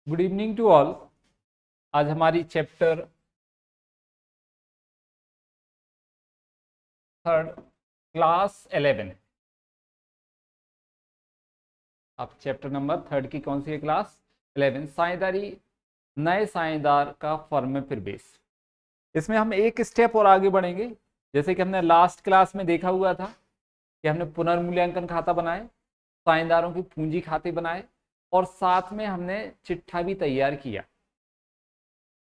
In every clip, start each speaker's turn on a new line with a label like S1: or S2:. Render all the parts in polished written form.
S1: Good evening to all. आज हमारी chapter third class 11। आप चैप्टर नंबर थर्ड की कौन सी है? क्लास 11। साझेदारी नए साझेदार का फर्म में प्रवेश। इसमें हम एक स्टेप और आगे बढ़ेंगे। जैसे कि हमने लास्ट क्लास में देखा हुआ था कि हमने पुनर्मूल्यांकन खाता बनाए, साझेदारों की पूंजी खाते बनाए और साथ में हमने चिट्ठा भी तैयार किया।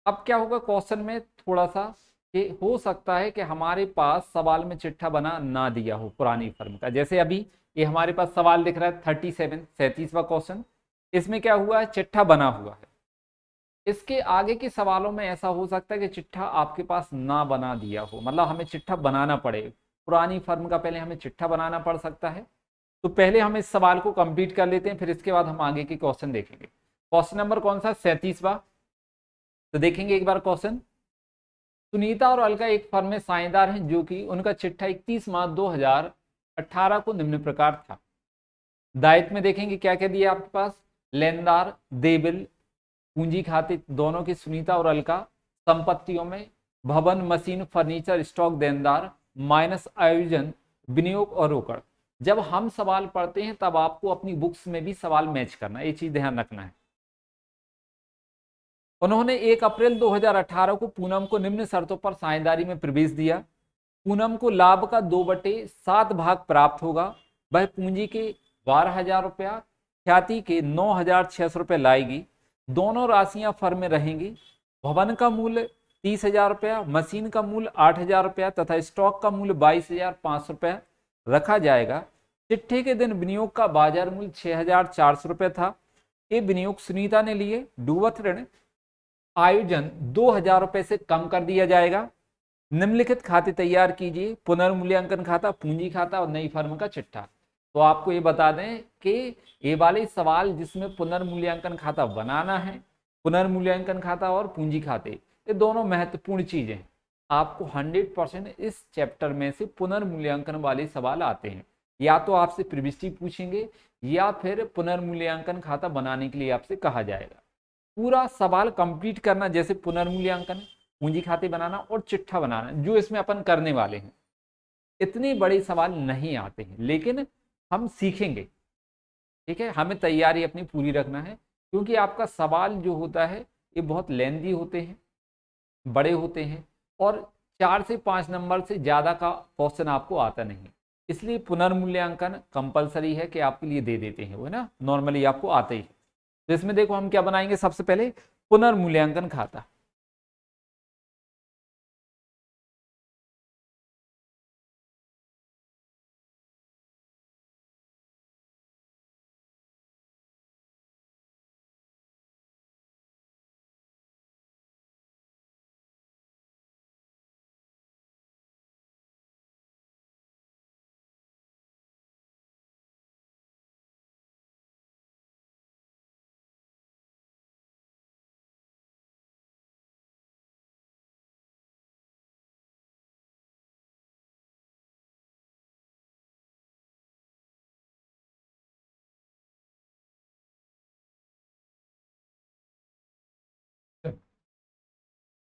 S1: अब क्या होगा क्वेश्चन में थोड़ा सा कि हो सकता है कि हमारे पास सवाल में चिट्ठा बना ना दिया हो पुरानी फर्म का। जैसे अभी ये हमारे पास सवाल दिख रहा है 37 37वां क्वेश्चन, इसमें क्या हुआ है, चिट्ठा बना हुआ है। इसके आगे के सवालों में ऐसा हो सकता है कि चिट्ठा आपके पास ना बना दिया हो, मतलब हमें चिट्ठा बनाना पड़े। पुरानी फर्म का पहले हमें चिट्ठा बनाना पड़ सकता है। तो पहले हम इस सवाल को कंप्लीट कर लेते हैं, फिर इसके बाद हम आगे के क्वेश्चन देखेंगे। क्वेश्चन नंबर कौन सा? 37वां। तो देखेंगे एक बार क्वेश्चन। सुनीता और अलका एक फर्म में साझेदार हैं जो कि उनका चिट्ठा 31 मार्च 2018 को निम्न प्रकार था। दायित्व में देखेंगे क्या क्या दिया आपके पास। लेनदार देबिल पूंजी खाते दोनों की सुनीता और अलका। संपत्तियों में भवन मशीन फर्नीचर स्टॉक देनदार माइनस आयोजन विनियोग और रोकड़। जब हम सवाल पढ़ते हैं तब आपको अपनी बुक्स में भी सवाल मैच करना है, ये चीज ध्यान रखना है। उन्होंने 1 अप्रैल 2018 को पूनम को निम्न शर्तों पर साझेदारी में प्रवेश दिया। पूनम को लाभ का 2/7 भाग प्राप्त होगा। वह पूंजी के 12,000 रुपया, ख्याति के 9,600 रुपये लाएगी। दोनों राशियां फर्म में रहेंगी। भवन का मूल्य 30,000 रुपया, मशीन का मूल्य 8,000 रुपया तथा स्टॉक का मूल्य 22,500 रुपया रखा जाएगा। चिट्ठे के दिन विनियोग का बाजार मूल्य 6,400 रुपये था। ये विनियोग सुनीता ने लिए। डूबत ऋण आयोजन 2,000 रुपए से कम कर दिया जाएगा। निम्नलिखित खाते तैयार कीजिए। पुनर्मूल्यांकन खाता, पूंजी खाता और नई फर्म का चिट्ठा। तो आपको ये बता दें कि ये वाले सवाल जिसमें पुनर्मूल्यांकन खाता बनाना है, पुनर्मूल्यांकन खाता और पूंजी खाते, ये दोनों महत्वपूर्ण चीजें हैं। आपको 100% इस चैप्टर में से पुनर्मूल्यांकन वाले सवाल आते हैं। या तो आपसे प्रविष्टि पूछेंगे या फिर पुनर्मूल्यांकन खाता बनाने के लिए आपसे कहा जाएगा। पूरा सवाल कंप्लीट करना, जैसे पुनर्मूल्यांकन, पूंजी खाते बनाना और चिट्ठा बनाना, जो इसमें अपन करने वाले हैं। इतने बड़े सवाल नहीं आते हैं लेकिन हम सीखेंगे। ठीक है, हमें तैयारी अपनी पूरी रखना है क्योंकि आपका सवाल जो होता है ये बहुत लेंदी होते हैं, बड़े होते हैं और 4 से 5 नंबर से ज़्यादा का क्वेश्चन आपको आता नहीं। इसलिए पुनर्मूल्यांकन कंपलसरी है कि आपके लिए दे देते हैं, वो है ना, नॉर्मली आपको आता ही है। तो इसमें देखो हम क्या बनाएंगे। सबसे पहले पुनर्मूल्यांकन खाता।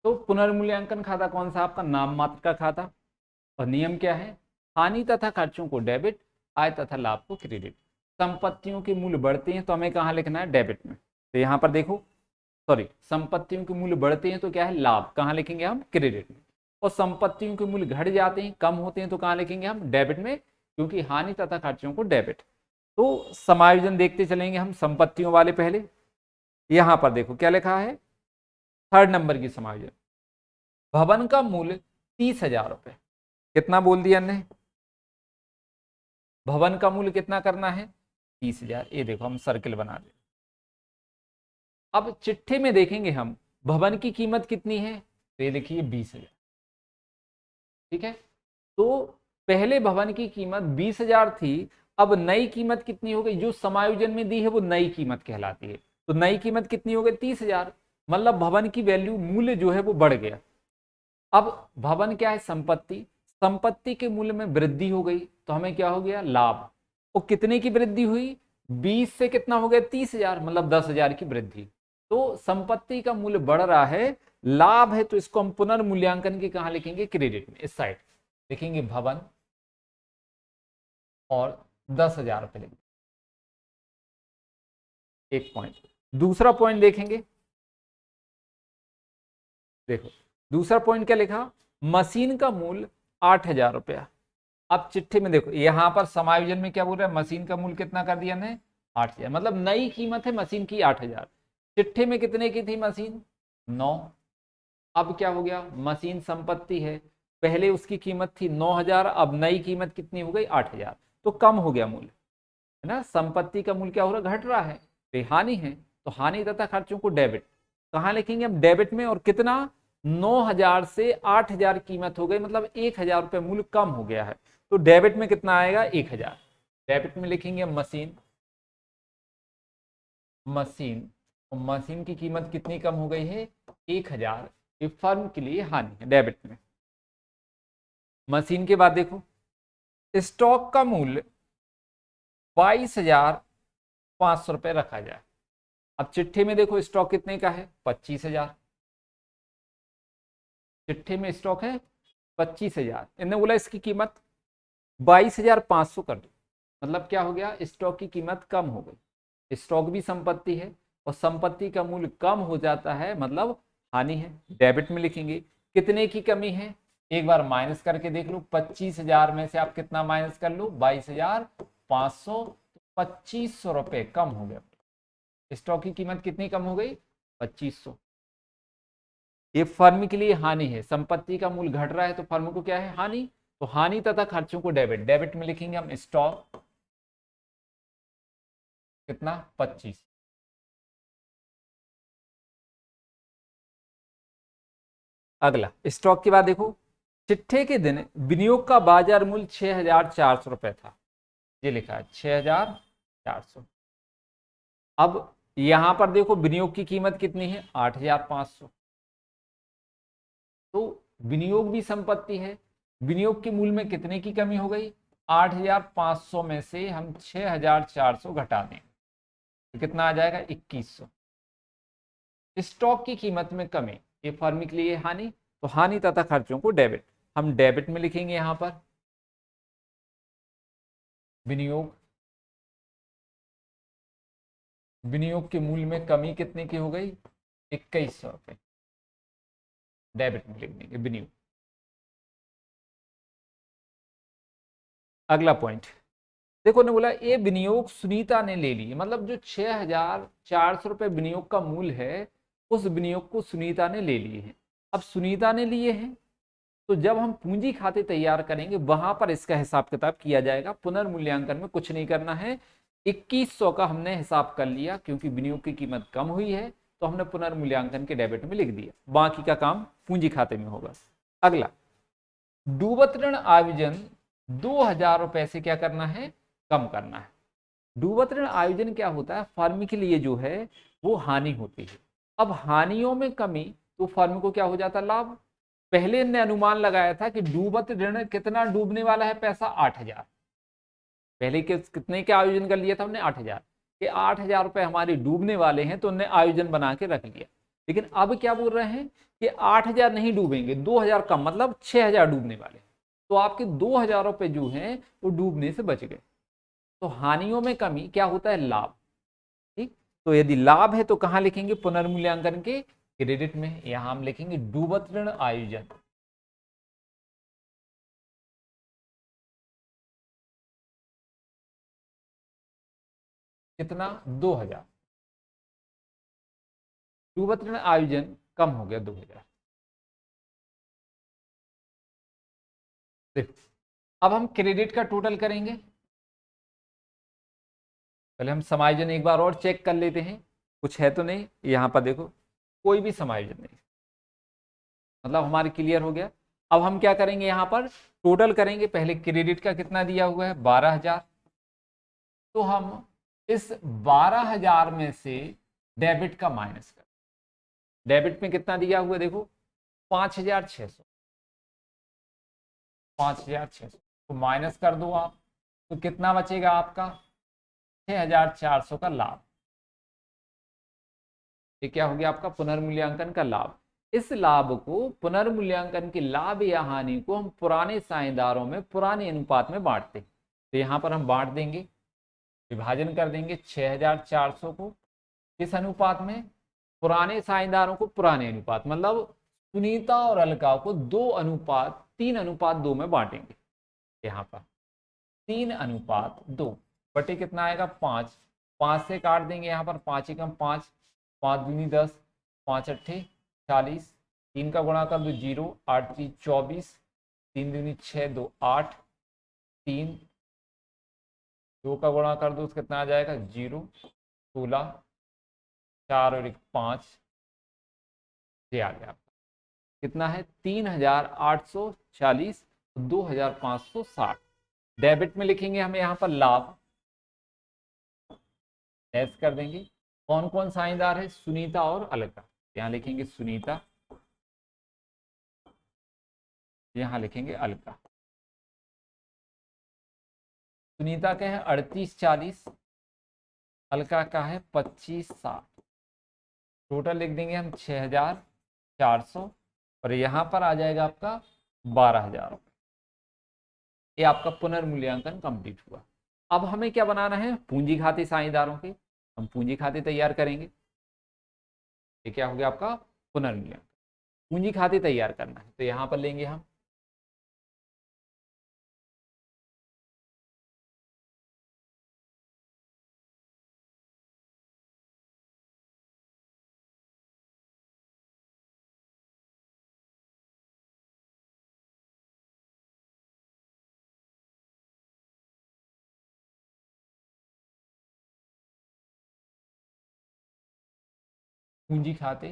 S1: तो पुनर्मूल्यांकन खाता कौन सा? आपका नाम मात्र का खाता। और नियम क्या है? हानि तथा खर्चों को डेबिट, आय तथा लाभ को क्रेडिट। संपत्तियों के मूल्य बढ़ते हैं तो हमें कहाँ लिखना है? डेबिट में। तो यहाँ पर देखो, सॉरी, संपत्तियों के मूल्य बढ़ते हैं तो क्या है? लाभ। कहाँ लिखेंगे हम? क्रेडिट में। और संपत्तियों के मूल्य घट जाते हैं, कम होते हैं तो कहाँ लिखेंगे हम? डेबिट में, क्योंकि हानि तथा खर्चों को डेबिट। तो समायोजन देखते चलेंगे हम संपत्तियों वाले पहले। यहां पर देखो क्या लिखा है, थर्ड नंबर की समायोजन। भवन का मूल्य 30,000 रुपए। कितना बोल दिया हमने? भवन का मूल्य कितना करना है? 30,000। ये देखो हम सर्किल बना दे। अब चिट्ठे में देखेंगे हम भवन की कीमत कितनी है, तो ये देखिए 20,000। ठीक है, तो पहले भवन की कीमत 20,000 थी। अब नई कीमत कितनी हो गई? जो समायोजन में दी है वो नई कीमत कहलाती है। तो नई कीमत कितनी हो गई? 30,000। मतलब भवन की वैल्यू, मूल्य जो है वो बढ़ गया। अब भवन क्या है? संपत्ति। संपत्ति के मूल्य में वृद्धि हो गई तो हमें क्या हो गया? लाभ। और कितने की वृद्धि हुई? 20 से कितना हो गया? 30,000, मतलब 10,000 की वृद्धि। तो संपत्ति का मूल्य बढ़ रहा है, लाभ है, तो इसको हम पुनर्मूल्यांकन के कहां लिखेंगे, क्रेडिट में, इस साइड लिखेंगे भवन और 10,000 रुपए लिखेंगे। एक पॉइंट। दूसरा पॉइंट देखेंगे, देखो दूसरा पॉइंट क्या लिखा, मशीन का मूल्य 8,000 रुपया। अब चिट्ठी में देखो यहां पर समायोजन में क्या बोल रहा है, मशीन का मूल्य कितना कर दिया ने, 8,000, मतलब नई कीमत है मशीन की 8,000। चिट्ठी में कितने की थी मशीन, 9। अब क्या हो गया, मशीन संपत्ति है, पहले उसकी कीमत थी 9,000, अब नई कीमत कितनी हो गई, 8,000, तो कम हो गया मूल्य, है ना। संपत्ति का मूल्य क्या हो रहा है, घट रहा है, तो हानि है, तो हानि तथा खर्चों को डेबिट कहाँ लिखेंगे हम, डेबिट में। और कितना, 9,000 से 8,000 कीमत हो गई, मतलब 1,000 रुपये मूल्य कम हो गया है, तो डेबिट में कितना आएगा, 1,000। डेबिट में लिखेंगे मशीन, मशीन और मशीन की कीमत कितनी कम हो गई है, 1,000, ये फर्म के लिए हानि है, डेबिट में। मशीन के बाद देखो स्टॉक का मूल्य 22,500 रुपये रखा जाए। अब चिट्ठी में देखो स्टॉक कितने का है, 25,000, चिट्ठी में स्टॉक है 25,000, इन्होंने बोला इसकी कीमत 22,500 कर दो, मतलब क्या हो गया, स्टॉक की कीमत कम हो गई। स्टॉक भी संपत्ति है और संपत्ति का मूल्य कम हो जाता है, मतलब हानि है, डेबिट में लिखेंगे। कितने की कमी है, एक बार माइनस करके देख लो, 25,000 में से आप कितना माइनस कर लो, 22,500, 2,500 रुपए कम हो गया। स्टॉक की कीमत कितनी कम हो गई, 2,500। ये फर्म के लिए हानि है, संपत्ति का मूल्य घट रहा है तो फर्म को क्या है, हानि, तो हानि तथा खर्चों को डेबिट, डेबिट में लिखेंगे हम स्टॉक कितना, 25। अगला स्टॉक के बाद देखो, चिट्ठे के दिन विनियोग का बाजार मूल्य 6,400 रुपए था, ये लिखा है 6,400। अब यहां पर देखो विनियोग की कीमत कितनी है, 8,500, तो विनियोग भी संपत्ति है, विनियोग के मूल्य में कितने की कमी हो गई, 8,500 में से हम 6,400 घटा दें तो कितना आ जाएगा, 2,100। स्टॉक की कीमत में कमी, ये फर्म के लिए हानि, तो हानि तथा खर्चों को डेबिट, हम डेबिट में लिखेंगे यहां पर विनियोग, विनियोग के मूल्य में कमी कितने की हो गई, 2,100 रुपए, डेबिट में लिख देंगे विनियोग। अगला पॉइंट देखो, ने बोला ये विनियोग सुनीता ने ले ली, मतलब जो 6,400 रुपए विनियोग का मूल्य है, उस विनियोग को सुनीता ने ले लिए हैं। अब सुनीता ने लिए हैं, तो जब हम पूंजी खाते तैयार करेंगे वहां पर इसका हिसाब किताब किया जाएगा, पुनर्मूल्यांकन में कुछ नहीं करना है। 2,100 का हमने हिसाब कर लिया, क्योंकि विनियोग की कीमत कम हुई है, तो हमने पुनर्मूल्यांकन के डेबिट में लिख दिया, बाकी का काम पूंजी खाते में होगा। अगला डूबत ऋण आयोजन 2,000 रुपए से क्या करना है, कम करना है। डूबत ऋण आयोजन क्या होता है, फर्म के लिए जो है वो हानि होती है। अब हानियों में कमी, तो फर्म को क्या हो जाता है, लाभ। पहले ने अनुमान लगाया था कि डूबत ऋण कितना डूबने वाला है, पैसा 8,000, पहले के कितने के आयोजन कर लिया था हमने, 8,000 के, 8,000 रुपए हमारे डूबने वाले हैं, तो उन्होंने आयोजन बना के रख लिया। लेकिन अब क्या बोल रहे हैं कि 8,000 नहीं डूबेंगे, 2,000 कम, मतलब 6,000 डूबने वाले, तो आपके 2,000 रुपए जो हैं वो डूबने से बच गए। तो हानियों में कमी क्या होता है, लाभ। ठीक, तो यदि लाभ है तो कहां लिखेंगे, पुनर्मूल्यांकन के क्रेडिट में, यहां हम लिखेंगे डूबत ऋण आयोजन। कितना, 2,000, डूबत ऋण आयोजन कम हो गया 2,000। देखो अब हम क्रेडिट का टोटल करेंगे, पहले हम समायोजन एक बार और चेक कर लेते हैं, कुछ है तो नहीं। यहां पर देखो कोई भी समायोजन नहीं, मतलब हमारे क्लियर हो गया। अब हम क्या करेंगे, यहां पर टोटल करेंगे, पहले क्रेडिट का कितना दिया हुआ है, 12,000, तो हम इस 12,000 में से डेबिट का माइनस कर, डेबिट में कितना दिया हुआ है देखो, 5,600, 5,600 तो माइनस कर दो आप, तो कितना बचेगा आपका, 6,400 का लाभ। ये क्या हो गया आपका पुनर्मूल्यांकन का लाभ। इस लाभ को, पुनर्मूल्यांकन के लाभ या हानि को हम पुराने साझेदारों में पुराने अनुपात में बांटते हैं। तो यहाँ पर हम बांट देंगे, विभाजन कर देंगे 6400 को किस अनुपात में, पुराने साझेदारों को पुराने अनुपात, मतलब सुनीता और अलका को 3:2 में बांटेंगे। यहाँ पर 3:2 बटे कितना आएगा 5, 5 से काट देंगे यहाँ पर, 5 एकम 5, 5 दूनी 10, 5 अट्ठे 40, 3 का गुणा कर दो 0, 8 3 24, 3 दूनी 6 2 8, 3 2 का गुणा कर दो तो कितना आ जाएगा 0, 16, 4 और 1 5, ये आ गया आपका कितना है 3840, 2560। डेबिट में लिखेंगे हम यहाँ पर लाभ, एस कर देंगे। कौन कौन साझेदार है, सुनीता और अलका, यहाँ लिखेंगे सुनीता, यहाँ लिखेंगे अलका। सुनीता का है 3840, अलका का है 2560, टोटल लिख देंगे हम 6400 और यहाँ पर आ जाएगा आपका 12,000 रुपये। ये आपका पुनर्मूल्यांकन कंप्लीट हुआ। अब हमें क्या बनाना है, पूंजी खाते साझेदारों के, हम पूंजी खाते तैयार करेंगे। ये क्या हो गया आपका पुनर्मूल्यांकन, पूंजी खाते तैयार करना है। तो यहाँ पर लेंगे हम पूंजी खाते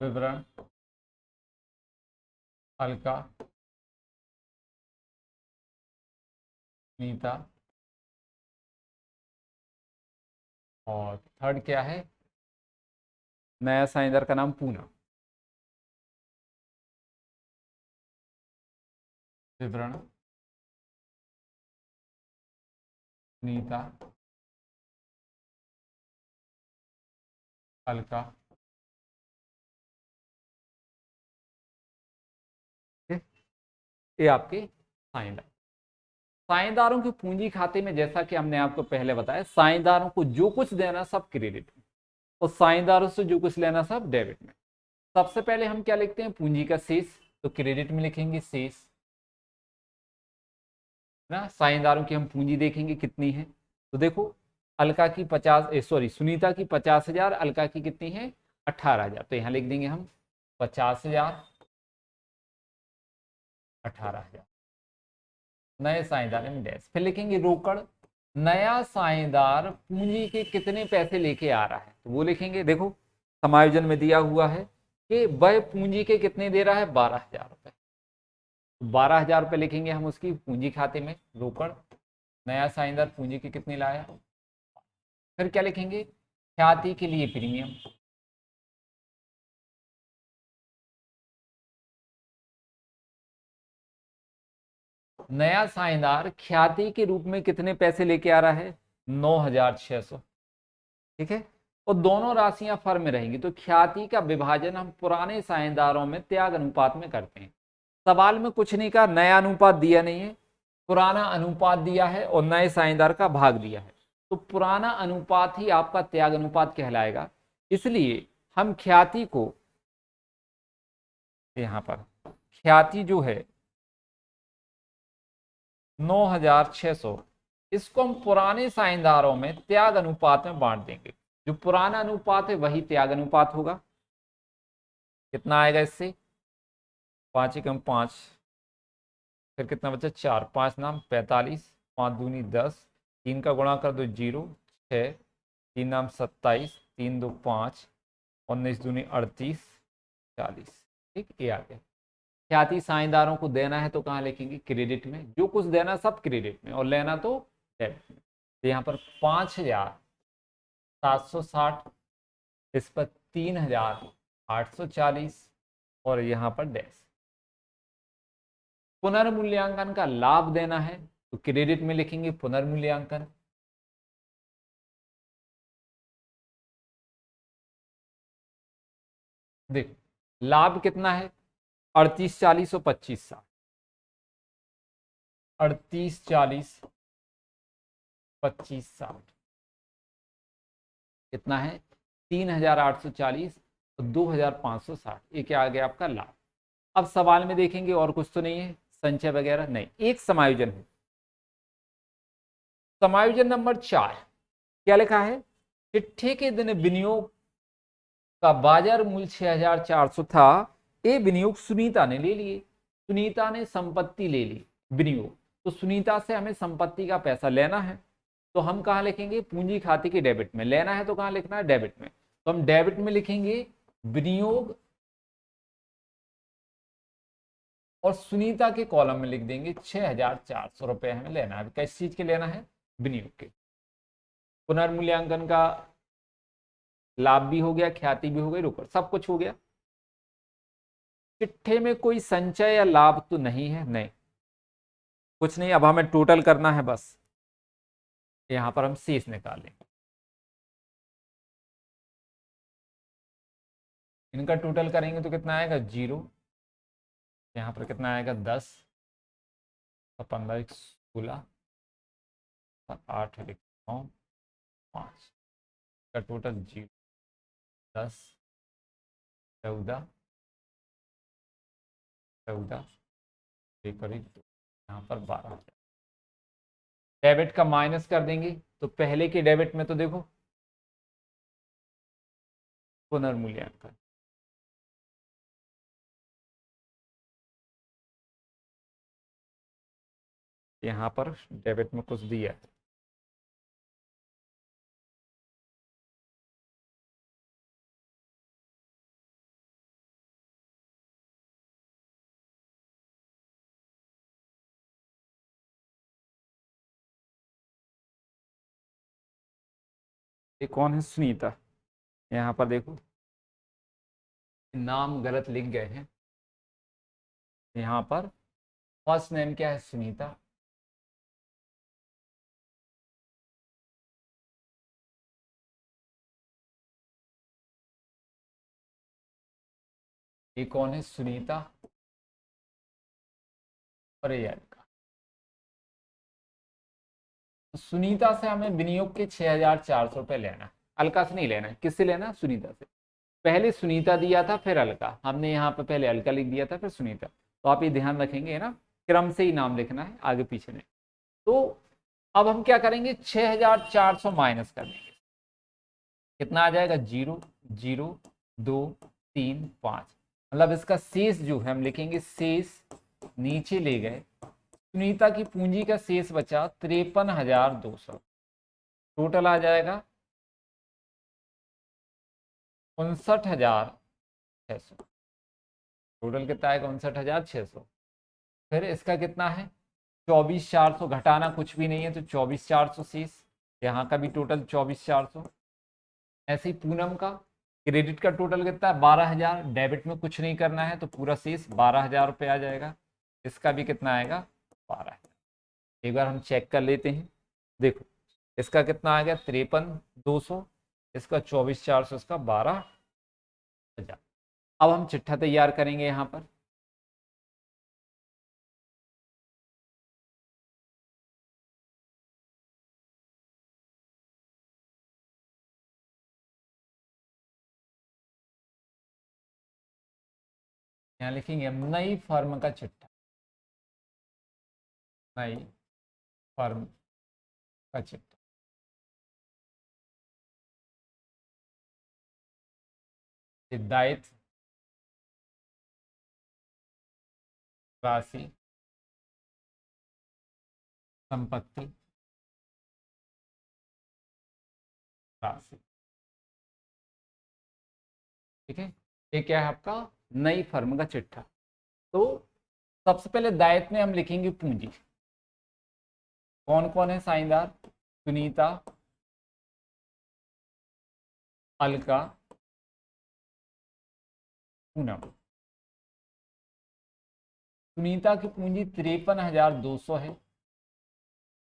S1: विवरण अलका, नीता और थर्ड क्या है, नया साझेदार का नाम पूनम। विवरण नीता, अलका, ये आपके साझेदार। साझेदारों के पूंजी खाते में जैसा कि हमने आपको पहले बताया, साझेदारों को जो कुछ देना सब क्रेडिट में और साझेदारों से जो कुछ लेना सब डेबिट में। सबसे पहले हम क्या लिखते हैं, पूंजी का शेष, तो क्रेडिट में लिखेंगे शेष ना। साझेदारों की हम पूंजी देखेंगे कितनी है, तो देखो अलका की 50, सुनीता की 50,000, अलका की कितनी है 18,000, तो यहाँ लिख देंगे हम 50,000, 18,000। नए साझेदार में डैश, फिर लिखेंगे रोकड़, नया साझेदार पूंजी के कितने पैसे लेके आ रहा है, तो वो लिखेंगे, देखो समायोजन में दिया हुआ है कि वह पूंजी के कितने दे रहा है 12,000 रुपए, 12,000 रुपए लिखेंगे हम उसकी पूंजी खाते में रोकड़। नया साझेदार पूंजी के कितने लाया, फिर क्या लिखेंगे, ख्याति के लिए प्रीमियम, नया साझेदार ख्याति के रूप में कितने पैसे लेके आ रहा है 9,600, ठीक है। और दोनों राशियां फर्म में रहेंगी, तो ख्याति का विभाजन हम पुराने साझेदारों में त्याग अनुपात में करते हैं। सवाल में कुछ नहीं कहा, नया अनुपात दिया नहीं है, पुराना अनुपात दिया है और नए साझेदार का भाग दिया है, तो पुराना अनुपात ही आपका त्याग अनुपात कहलाएगा। इसलिए हम ख्याति को, यहाँ पर ख्याति जो है 9,600, इसको हम पुराने साझेदारों में त्याग अनुपात में बांट देंगे। जो पुराना अनुपात है वही त्याग अनुपात होगा। कितना आएगा इससे, 5 एकम 5, फिर कितना बचा 4, 5 नाम 45, 5 दूनी 10, 3 का गुणा कर दो 0, 6, 3 नाम 27, 3 2 5, 19 दूनी 38, 40, ठीक, ये आ गया। ख्याति साझेदारों को देना है तो कहाँ लिखेंगे, क्रेडिट में, जो कुछ देना सब क्रेडिट में और लेना तो डेबिट में। तो यहाँ पर 5,760, इस पर 3,840 और यहाँ पर डैश। पुनर्मूल्यांकन का लाभ देना है तो क्रेडिट में लिखेंगे पुनर्मूल्यांकन। देखो लाभ कितना है, 38, 40 और 25, 60। 38, 40, 25, 60 कितना है, 3840 और 2560। ये क्या आ गया आपका लाभ। अब सवाल में देखेंगे और कुछ तो नहीं है, संचय वगैरह नहीं, एक समायोजन है। समायोजन नंबर 4 क्या लिखा है, चिट्ठे के दिन विनियोग का बाजार मूल्य 6400 था, ये विनियोग सुनीता ने ले लिए। सुनीता ने संपत्ति ले ली विनियोग, तो सुनीता से हमें संपत्ति का पैसा लेना है, तो हम कहां लिखेंगे, पूंजी खाते के डेबिट में। लेना है तो कहां लिखना है, डेबिट में। तो हम डेबिट में लिखेंगे विनियोग, और सुनीता के कॉलम में लिख देंगे 6400 रुपए हमें लेना है। किस चीज के लेना है, विनियोग के। पुनर्मूल्यांकन का लाभ भी हो गया, ख्याति भी हो गई, रोकड़ सब कुछ हो गया। चिट्ठे में कोई संचय या लाभ तो नहीं है, नहीं कुछ नहीं। अब हमें टोटल करना है बस, यहां पर हम शेष निकालें। इनका टोटल करेंगे तो कितना आएगा, 0। यहां पर कितना आएगा, 10 और 15, 16 और 8, 9, 5 का टोटल 0, 10, 14, 14 एक और एक 2, यहाँ पर 12। डेबिट का माइनस कर देंगे तो पहले के डेबिट में तो देखो पुनर्मूल्यांकन, यहाँ पर डेबिट में कुछ दिया है। ये कौन है, सुनीता। यहाँ पर देखो नाम गलत लिख गए हैं, यहाँ पर फर्स्ट नेम क्या है, सुनीता। ये कौन है, सुनीता, और ये अलका। तो सुनीता से हमें विनियोग के 6400 रुपये लेना है, अलका से नहीं लेना है। किससे लेना है, सुनीता से। पहले सुनीता दिया था फिर अलका, हमने यहाँ पे पहले अलका लिख दिया था फिर सुनीता। तो आप ये ध्यान रखेंगे ना, क्रम से ही नाम लिखना है, आगे पीछे नहीं। तो अब हम क्या करेंगे, 6400 माइनस कर देंगे, कितना आ जाएगा, 0, 0, 2, 3, 5। मतलब इसका शेष जो है हम लिखेंगे, शेष नीचे ले गए। सुनीता की पूंजी का शेष बचा 53,200। टोटल आ जाएगा 59,600। टोटल कितना आएगा, 59,600। फिर इसका कितना है, 24,400, घटाना कुछ भी नहीं है तो 24,400 शेष। यहाँ का भी टोटल 24,400। ऐसे ही पूनम का क्रेडिट का टोटल कितना है, 12,000। डेबिट में कुछ नहीं करना है तो पूरा शेष 12,000 रुपये आ जाएगा। इसका भी कितना आएगा, 12,000। एक बार हम चेक कर लेते हैं। देखो इसका कितना आ गया, 53,200, इसका 24,400, इसका 12,000। अब हम चिट्ठा तैयार करेंगे यहाँ पर। यहाँ लिखेंगे हम नई फर्म का चिट्ठा, नई फर्म का चिट्ठा। दायित्व राशि, संपत्ति राशि। ठीक है, ये क्या है आपका, नई फर्म का चिट्ठा। तो सबसे पहले दायित्व में हम लिखेंगे पूंजी। कौन कौन है साझेदार, सुनीता, अलका, पूनम। सुनीता की पूंजी 53,200 है,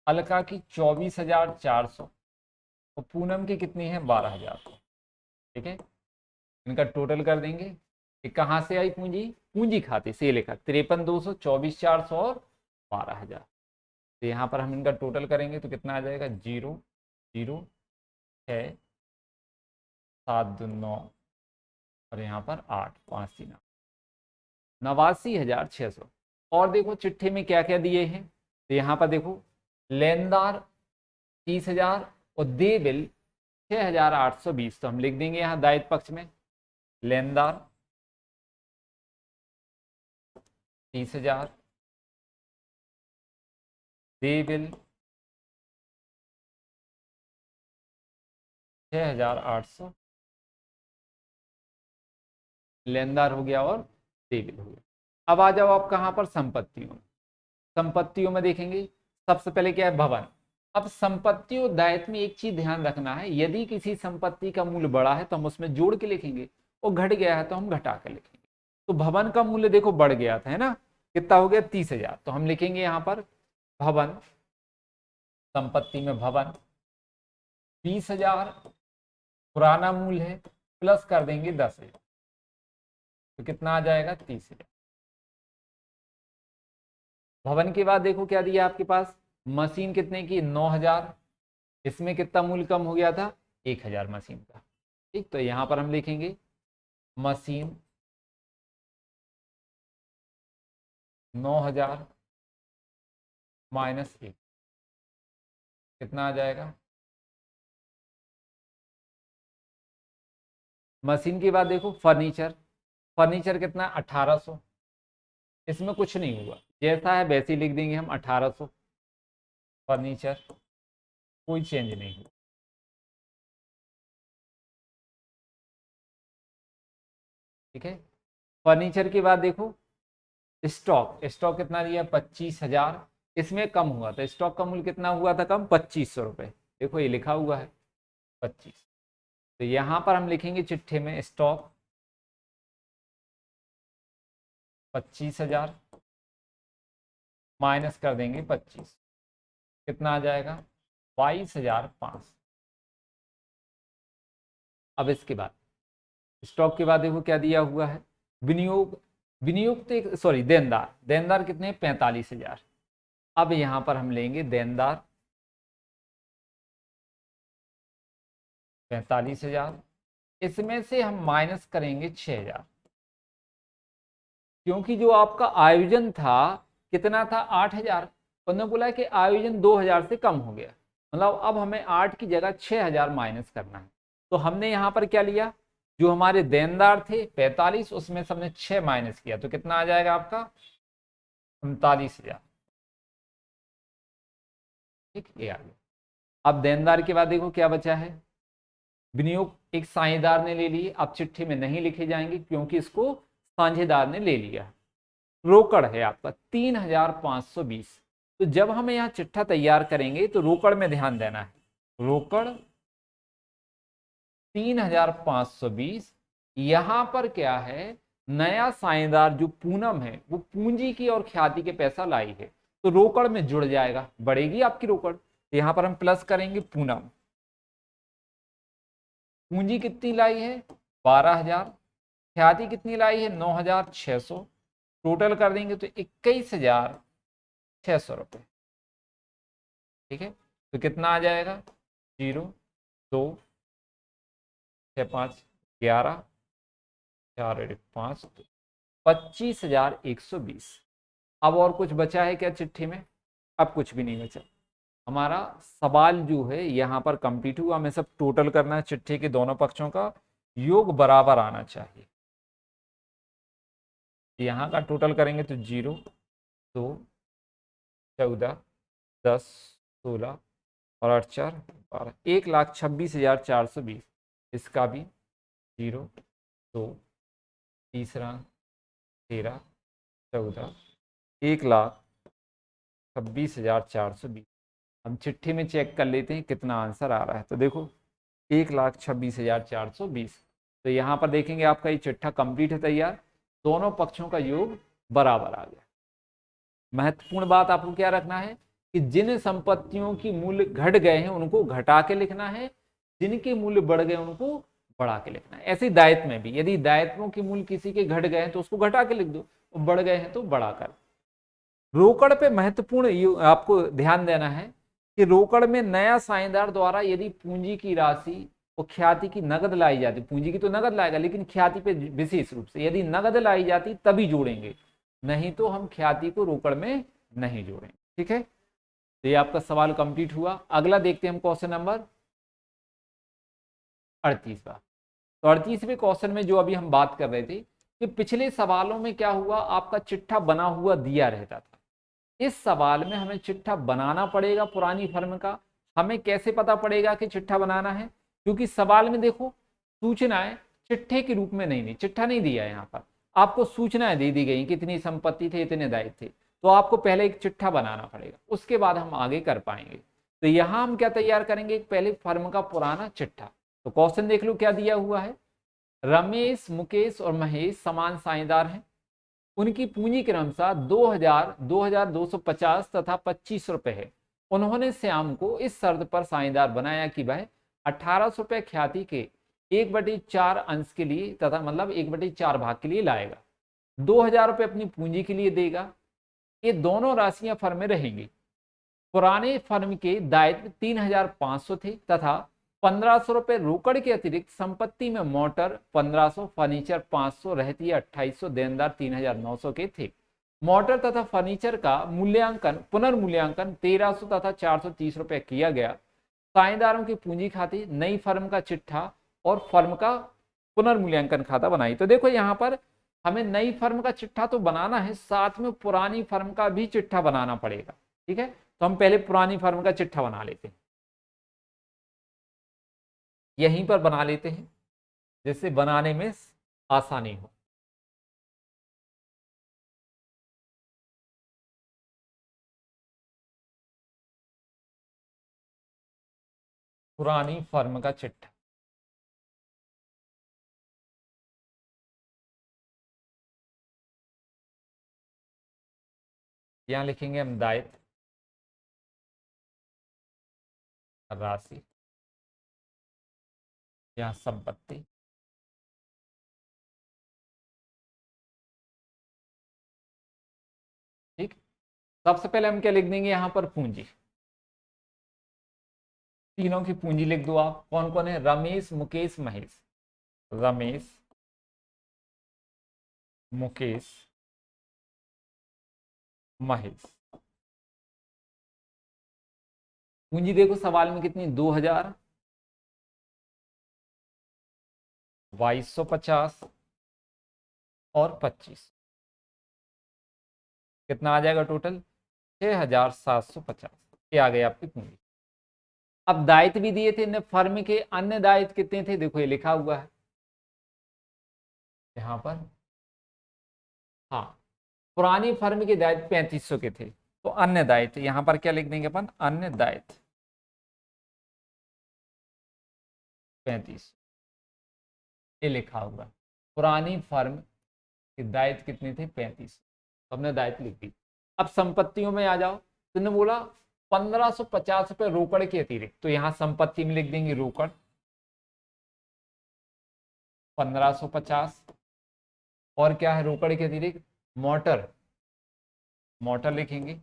S1: अलका की 24,400 और पूनम की कितनी है 12,000। ठीक है, इनका टोटल कर देंगे। ये कहाँ से आई पूंजी? पूंजी खाते से लिखा 53,200, 24,400 और 12,000। तो यहाँ पर हम इनका टोटल करेंगे तो कितना आ जाएगा? 0 0 6 7 2 9 और यहाँ पर 8 5 3 89,600। और देखो चिट्ठी में क्या क्या दिए हैं, तो यहाँ पर देखो लेनदार 30,000 और दे बिल 6,820। तो हम लिख देंगे यहाँ दायित्व पक्ष में लेनदार 30,000, दे बिल 6,800, लेनदार हो गया और दे बिल हो गया। अब आ जाओ आप कहाँ पर? संपत्तियों में। संपत्तियों में देखेंगे सबसे पहले क्या है? भवन। अब संपत्ति और दायित्व में एक चीज ध्यान रखना है, यदि किसी संपत्ति का मूल्य बड़ा है तो हम उसमें जोड़ के लिखेंगे और घट गया है तो हम घटा के लिखेंगे। तो भवन का मूल्य देखो बढ़ गया था, है ना? कितना हो गया? 30,000। तो हम लिखेंगे यहाँ पर भवन, संपत्ति में भवन 20,000 पुराना मूल्य है, प्लस कर देंगे 10,000 तो कितना आ जाएगा? 30,000। भवन के बाद देखो क्या दिया आपके पास? मशीन कितने की? 9,000। इसमें कितना मूल्य कम हो गया था? 1,000 मशीन का। ठीक, तो यहां पर हम लिखेंगे मशीन 9,000 माइनस 1 कितना आ जाएगा? मशीन के बाद देखो फर्नीचर, फर्नीचर कितना? 1,800। इसमें कुछ नहीं हुआ, जैसा है वैसे ही लिख देंगे हम 1,800 फर्नीचर, कोई चेंज नहीं हुआ। ठीक है, फर्नीचर के बाद देखो स्टॉक, स्टॉक कितना दिया? 25,000। इसमें कम हुआ था, स्टॉक का मूल्य कितना हुआ था कम? 2,500 रुपये। देखो ये लिखा हुआ है 25। तो यहां पर हम लिखेंगे चिट्ठे में स्टॉक 25,000 माइनस कर देंगे 25, कितना आ जाएगा? 22,500। अब इसके बाद स्टॉक के बाद देखो क्या दिया हुआ है? विनियोग, विनियोग तो सॉरी देनदार, देनदार कितने? 45,000। अब यहां पर हम लेंगे देनदार 45,000, इसमें से हम माइनस करेंगे 6,000, क्योंकि जो आपका आयोजन था कितना था? 8,000। उन्होंने बोला कि आयोजन 2,000 से कम हो गया, मतलब अब हमें 8 की जगह 6,000 माइनस करना है। तो हमने यहाँ पर क्या लिया? जो हमारे देनदार थे 45, उसमें से हमने 6 माइनस किया तो कितना आ जाएगा आपका? 39,000। ठीक, ये आ गया। अब देनदार के बाद देखो क्या बचा है? विनियोग एक साझेदार ने ले लिए, अब चिट्ठी में नहीं लिखे जाएंगे क्योंकि इसको साझेदार ने ले लिया। रोकड़ है आपका 3,520। तो जब हम यहाँ चिट्ठा तैयार करेंगे तो रोकड़ में ध्यान देना है, रोकड़ 3,520। यहां पर क्या है? नया साझेदार जो पूनम है वो पूंजी की और ख्याति के पैसा लाई है, तो रोकड़ में जुड़ जाएगा, बढ़ेगी आपकी रोकड़। तो यहां पर हम प्लस करेंगे पूनम, पूंजी कितनी लाई है? 12,000, ख्याति कितनी लाई है? 9,600। टोटल कर देंगे तो 21,600 रुपये। ठीक है, तो कितना आ जाएगा? 0 2 6 5 11 4 5 25,120। अब और कुछ बचा है क्या चिट्ठी में? अब कुछ भी नहीं बचा। हमारा सवाल जो है यहाँ पर कंप्लीट हुआ। हमें सब टोटल करना है, चिट्ठी के दोनों पक्षों का योग बराबर आना चाहिए। यहाँ का टोटल करेंगे तो 0 2 14 10 16 और 8 4 12, 1,26,420। इसका भी 0 2 तीसरा 13 14, 1,26,420। हम चिट्ठी में चेक कर लेते हैं कितना आंसर आ रहा है। तो देखो 1,26,420। तो यहाँ पर देखेंगे आपका ये चिट्ठा कंप्लीट है तैयार, दोनों पक्षों का योग बराबर आ गया। महत्वपूर्ण बात आपको क्या रखना है कि जिन संपत्तियों की मूल्य घट गए हैं उनको घटा के लिखना है, जिनके मूल्य बढ़ गए उनको बढ़ा के लिखना है। ऐसे ही दायित्व में भी, यदि दायित्वों के मूल्य किसी के घट गए हैं तो उसको घटा के लिख दो, बढ़ गए हैं तो बढ़ाकर। रोकड़ पे महत्वपूर्ण आपको ध्यान देना है कि रोकड़ में नया साझेदार द्वारा यदि पूंजी की राशि और ख्याति की नगद लाई जाती, पूंजी की तो नगद लाएगा लेकिन ख्याति पे विशेष रूप से यदि नगद लाई जाती तभी जोड़ेंगे, नहीं तो हम ख्याति को रोकड़ में नहीं जोड़ेंगे। ठीक है, तो ये आपका सवाल कंप्लीट हुआ। अगला देखते हैं हम क्वेश्चन नंबर 38वां। तो 38वें क्वेश्चन में जो अभी हम बात कर रहे थे कि पिछले सवालों में क्या हुआ, आपका चिट्ठा बना हुआ दिया रहता था। इस सवाल में हमें चिट्ठा बनाना पड़ेगा पुरानी फर्म का। हमें कैसे पता पड़ेगा कि चिट्ठा बनाना है, क्योंकि सवाल में देखो सूचनाएं चिट्ठे के रूप में नहीं दी, चिट्ठा नहीं दिया है, यहाँ पर आपको सूचनाएं दे दी गई कितनी संपत्ति थे, इतने दायित्व थे। तो आपको पहले एक चिट्ठा बनाना पड़ेगा, उसके बाद हम आगे कर पाएंगे। तो यहां हम क्या तैयार करेंगे, पहले फर्म का पुराना चिट्ठा। तो क्वेश्चन देख लो क्या दिया हुआ है। रमेश, मुकेश और महेश समान साझेदार हैं। उनकी पूंजी क्रमशः 2000, 2250 तथा 25 रुपए है। उन्होंने श्याम को इस शर्त पर साझेदार बनाया कि वह 1800 रुपए ख्याति के 1/4 अंश के लिए तथा मतलब 1/4 भाग के लिए लाएगा। 2000 रुपए अपनी पूंजी के लिए देगा। ये दोनों राशियां फर्म में रहेंगी। पुराने फर्म के दायित्व 3500 थे तथा 1500 रुपए रोकड़ के अतिरिक्त संपत्ति में मोटर 1500, फर्नीचर 500, रहती 2800, देनदार 3900 के थे। मोटर तथा फर्नीचर का मूल्यांकन पुनर्मूल्यांकन 1300 तथा 430 रुपए किया गया। साझेदारों की पूंजी खाते नई फर्म का चिट्ठा और फर्म का पुनर्मूल्यांकन खाता बनाई। तो देखो यहाँ पर हमें नई फर्म का चिट्ठा तो बनाना है, साथ में पुरानी फर्म का भी चिट्ठा बनाना पड़ेगा। ठीक है, तो हम पहले पुरानी फर्म का चिट्ठा बना लेते हैं, यहीं पर बना लेते हैं जिससे बनाने में आसानी हो। पुरानी फर्म का चिट्ठा, यहां लिखेंगे हम दायित्व राशि, यहां संपत्ति, ठीक। सबसे पहले हम क्या लिख देंगे, यहां पर पूंजी, तीनों की पूंजी लिख दो आप। कौन कौन है, रमेश, मुकेश, महेश। रमेश, मुकेश, महेश। पूंजी देखो सवाल में कितनी, 2000, 2250 और 25, कितना आ जाएगा टोटल, 6750। ये आ गई आपकी पूंजी। अब दायित्व भी दिए थे ने फर्म के, अन्य दायित्व कितने थे, देखो ये लिखा हुआ है यहां पर। हाँ, पुरानी फर्म के दायित्व 3500 के थे, तो अन्य दायित्व यहां पर क्या लिख देंगे अपन, अन्य दायित्व 35, ये लिखा हुआ। पुरानी फर्म के दायित्व कितने थे, 35, तो हमने दायित्व लिख दी। अब संपत्तियों में आ जाओ, तुमने बोला 1550 रुपए रोकड़ के अतिरिक्त, तो यहां संपत्ति में लिख देंगे रोकड़ 1550, और क्या है रोकड़ के अतिरिक्त, मोटर, मोटर लिखेंगे।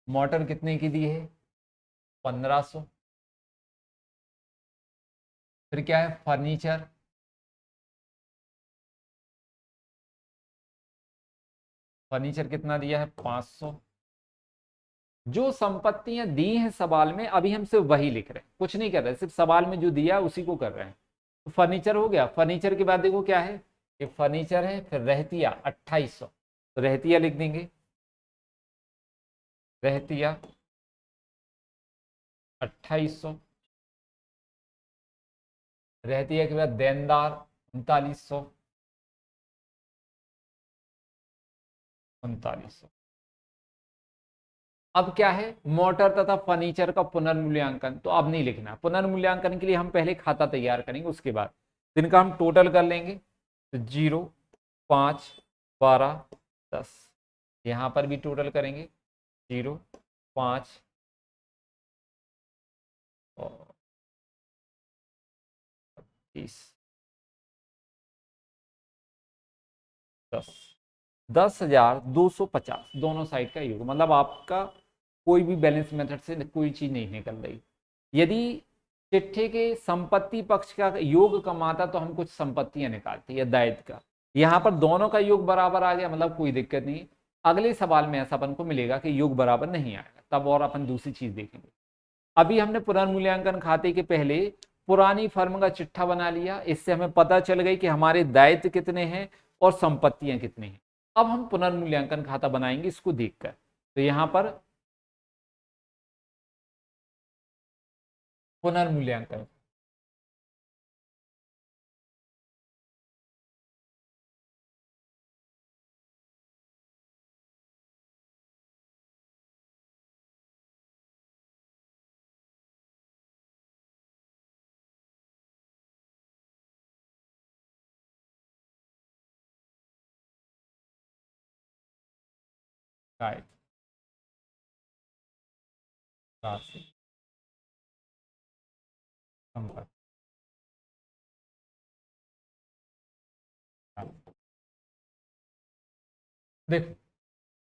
S1: मोटर कितने की दी है, 1500। फिर क्या है, फर्नीचर, फर्नीचर कितना दिया है, 500। जो संपत्तियां दी हैं सवाल में, अभी हम सिर्फ वही लिख रहे हैं, कुछ नहीं कर रहे, सिर्फ सवाल में जो दिया है उसी को कर रहे हैं। तो फर्नीचर हो गया। फर्नीचर के बाद देखो क्या है, ये फर्नीचर है, फिर रहतिया 2800, तो रहतिया लिख देंगे, रहतिया 2800। रहतिया के बाद देनदार 3900, 3900। अब क्या है, मोटर तथा फर्नीचर का पुनर्मूल्यांकन, तो अब नहीं लिखना। पुनर्मूल्यांकन के लिए हम पहले खाता तैयार करेंगे, उसके बाद जिनका हम टोटल कर लेंगे। तो 0, 5, 12, 10, यहाँ पर भी टोटल करेंगे 0, 5 और 30, 10, 10,250 दोनों साइड का योग, मतलब आपका कोई भी बैलेंस मेथड से कोई चीज नहीं निकल रही। यदि चिट्ठे के संपत्ति पक्ष का योग कम आता तो हम कुछ संपत्तियां निकालते या दायित्व का। यहाँ पर दोनों का योग बराबर आ गया, मतलब कोई दिक्कत नहीं। अगले सवाल में ऐसा अपन को मिलेगा कि योग बराबर नहीं आएगा, तब और अपन दूसरी चीज देखेंगे। अभी हमने पुनर्मूल्यांकन खाते के पहले पुरानी फर्म का चिट्ठा बना लिया, इससे हमें पता चल गई कि हमारे दायित्व कितने हैं और संपत्तियां कितनी हैं। अब हम पुनर्मूल्यांकन खाता बनाएंगे इसको देखकर। तो यहां पर पुनर्मूल्यांकन, दायित्व राशि संपत्ति। देखो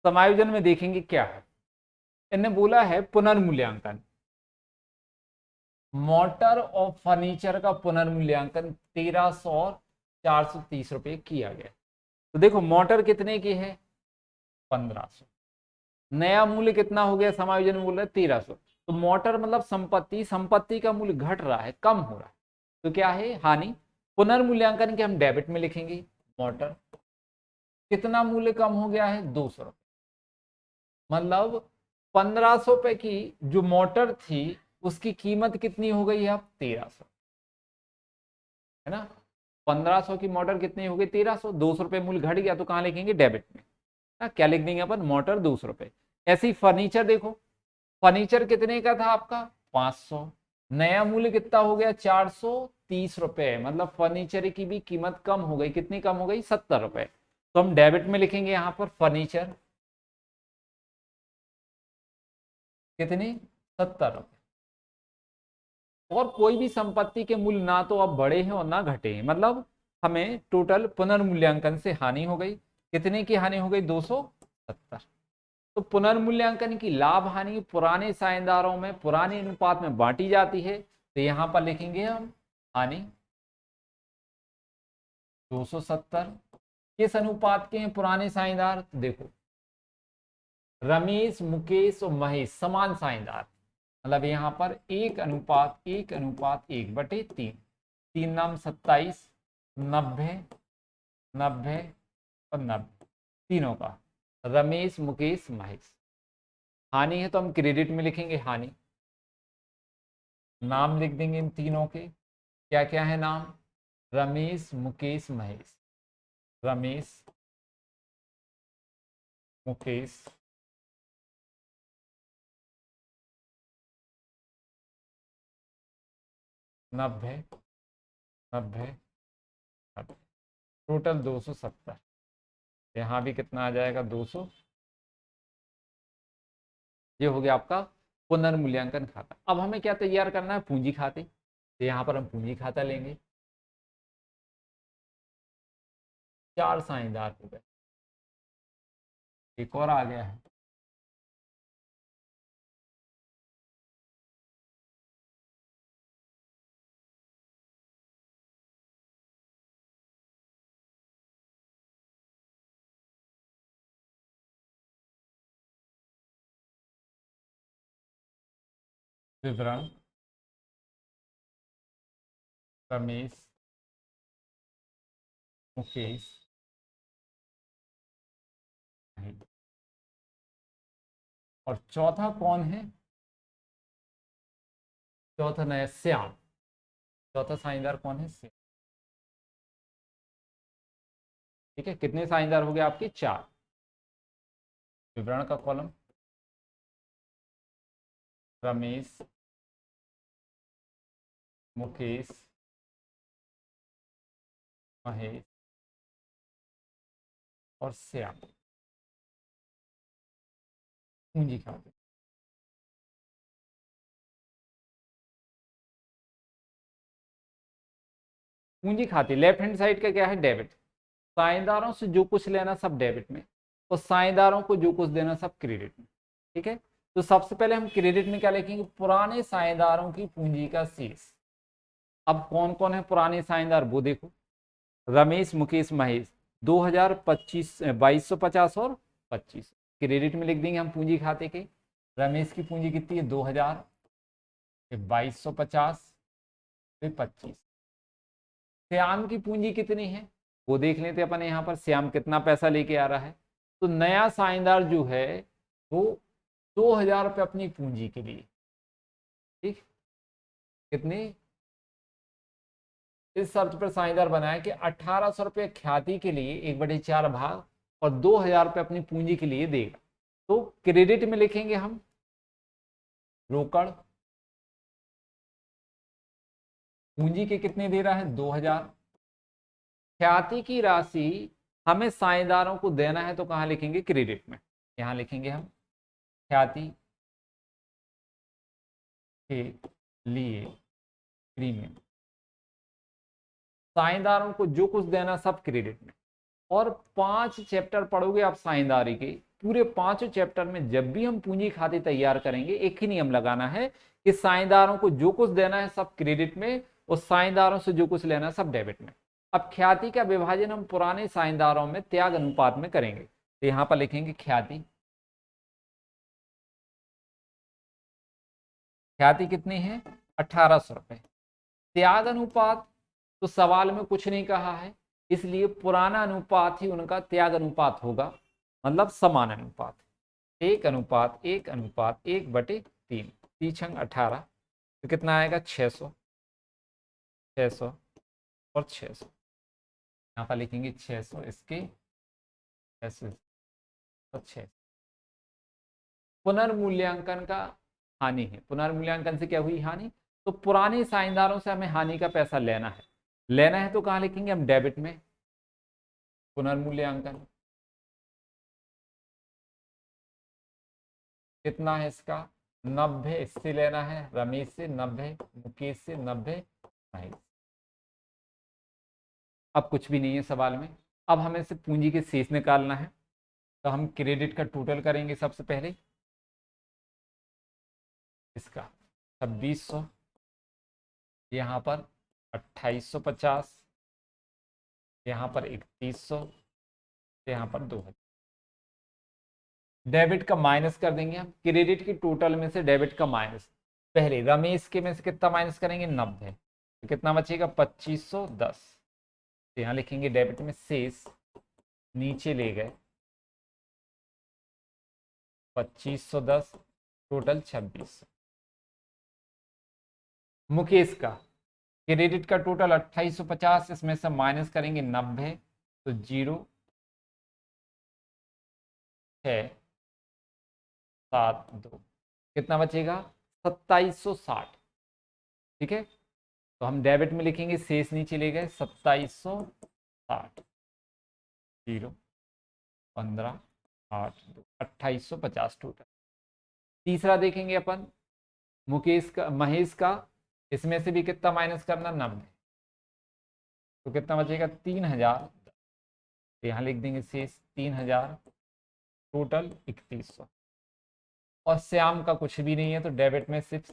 S1: समायोजन में देखेंगे क्या है। इन्होंने बोला है पुनर्मूल्यांकन, मोटर और फर्नीचर का पुनर्मूल्यांकन 1300 और 430 रुपये किया गया। तो देखो मोटर कितने की है 1500, नया मूल्य कितना हो गया समायोजन में बोल रहा है 1300। तो मोटर मतलब संपत्ति, संपत्ति का मूल्य घट रहा है, कम हो रहा है, तो क्या है हानि। पुनर्मूल्यांकन के हम डेबिट में लिखेंगे, मोटर कितना मूल्य कम हो गया है 200 रुपये, मतलब 1500 रुपए की जो मोटर थी उसकी कीमत कितनी हो गई है अब 1300, है ना। 1500 की मोटर कितनी हो गई 1300, 200 रुपये मूल्य घट गया तो कहाँ लिखेंगे डेबिट में ना, क्या लिख देंगे अपन मोटर 200 रुपये। ऐसे ही फर्नीचर देखो, फर्नीचर कितने का था आपका 500, नया मूल्य कितना हो गया 430 रुपये, मतलब फर्नीचर की भी कीमत कम हो गई, कितनी कम हो गई 70 रुपये। तो हम डेबिट में लिखेंगे यहाँ पर फर्नीचर कितनी 70 रुपये। और कोई भी संपत्ति के मूल्य ना तो अब बढ़े हैं और ना घटे हैं, मतलब हमें टोटल पुनर्मूल्यांकन से हानि हो गई, कितने की हानि हो गई 270। तो पुनर्मूल्यांकन की लाभ हानि पुराने साझेदारों में पुराने अनुपात में बांटी जाती है, तो यहां पर लिखेंगे हम हानि 270। किस अनुपात के हैं पुराने साझेदार, देखो रमेश मुकेश और महेश समान साझेदार, मतलब यहां पर 1:1:1/3, 3 नाम 27, 90, 90 और 90 तीनों का, रमेश मुकेश महेश। हानि है तो हम क्रेडिट में लिखेंगे हानि, नाम लिख देंगे इन तीनों के, क्या क्या है नाम, रमेश मुकेश महेश, रमेश मुकेश नब्बे, 90, 90, टोटल 270। यहाँ भी कितना आ जाएगा 200। ये हो गया आपका पुनर्मूल्यांकन खाता। अब हमें क्या तैयार करना है पूंजी खाते, तो यहाँ पर हम पूंजी खाता लेंगे। 4 साझेदार हो गए, एक और आ गया है विवरण, रमेश मुकेश महेश। और चौथा कौन है, चौथा नया श्याम, चौथा साझेदार कौन है श्याम। ठीक है, कितने साझेदार हो गए आपके 4। विवरण का कॉलम रमेश मुकेश महेश और श्याम। पूंजी खाते। पूंजी खाते लेफ्ट हैंड साइड का क्या है, डेबिट। साझेदारों से जो कुछ लेना सब डेबिट में, और साझेदारों को जो कुछ देना सब क्रेडिट में। ठीक है, तो सबसे पहले हम क्रेडिट में क्या लिखेंगे, पुराने साझेदारों की पूंजी का शेष। अब कौन कौन है पुराने साझेदार वो देखो, रमेश, मुकेश, महेश, 2025, 2250 और 25। क्रेडिट में लिख देंगे हम पूंजी खाते के। रमेश की पूंजी कितनी है, 2000, 2250, फिर 25। श्याम की पूंजी कितनी है वो देख लेते अपन यहाँ पर, श्याम कितना पैसा लेके आ रहा है। तो नया साझेदार जो है वो 2000 रुपये अपनी पूंजी के लिए, ठीक, कितनी, इस शर्त पर साझेदार बनाया कि 1800 रुपये ख्याति के लिए 1/4 भाग और 2000 रुपये अपनी पूंजी के लिए देगा। तो क्रेडिट में लिखेंगे हम रोकड़, पूंजी के कितने दे रहा है, 2000। ख्याति की राशि हमें साझेदारों को देना है तो कहां लिखेंगे, क्रेडिट में। यहां लिखेंगे हम ख्याति के लिए प्रीमियम, साझेदारों को जो कुछ देना सब क्रेडिट में। और 5 चैप्टर पढ़ोगे आप साझेदारी के, पूरे 5 चैप्टर में जब भी हम पूंजी खाते तैयार करेंगे एक ही नियम लगाना है कि साझेदारों को जो कुछ देना है सब क्रेडिट में, और साझेदारों से जो कुछ लेना है सब डेबिट में। अब ख्याति का विभाजन हम पुराने साझेदारों में त्याग अनुपात में करेंगे, तो यहां पर लिखेंगे ख्याति। ख्याति कितनी है, 1800 रुपये। त्याग अनुपात तो सवाल में कुछ नहीं कहा है, इसलिए पुराना अनुपात ही उनका त्याग अनुपात होगा, मतलब समान अनुपात, 1:1:1/3, 3×18, तो कितना आएगा, 600, 600 और 600। यहाँ पर लिखेंगे 600 इसके, 600 और 600। पुनर्मूल्यांकन का हानि है, पुनर्मूल्यांकन से क्या हुई हानि, तो पुराने साझेदारों से हमें हानि का पैसा लेना है, लेना है तो कहाँ लिखेंगे हम, डेबिट में। पुनर्मूल्यांकन कितना है इसका, 90, इससे लेना है रमेश से 90, मुकेश से 90, महेश। अब कुछ भी नहीं है सवाल में, अब हमें से पूंजी के शेष निकालना है। तो हम क्रेडिट का टोटल करेंगे सबसे पहले, इसका 2600, यहाँ पर 2850, यहाँ पर 3100, यहाँ पर 2000। डेबिट का माइनस कर देंगे हम, क्रेडिट की टोटल में से डेबिट का माइनस। पहले रमेश के में से कितना माइनस करेंगे, 90, तो कितना बचेगा, 2510। तो यहाँ लिखेंगे डेबिट में शेष, नीचे ले गए 2510, टोटल 2600। मुकेश का क्रेडिट का टोटल 2850, इसमें से माइनस करेंगे 90, तो 0,672, कितना बचेगा, 2760। ठीक है, तो हम डेबिट में लिखेंगे शेष, नीचे ले गए 2760, 0,15,8,2,2850 टोटल। तीसरा देखेंगे अपन, मुकेश का, महेश का, इसमें से भी कितना माइनस करना, 90, तो कितना बचेगा, 3000। तो यहाँ लिख देंगे शेष 3000, टोटल 3100। और श्याम का कुछ भी नहीं है तो डेबिट में सिर्फ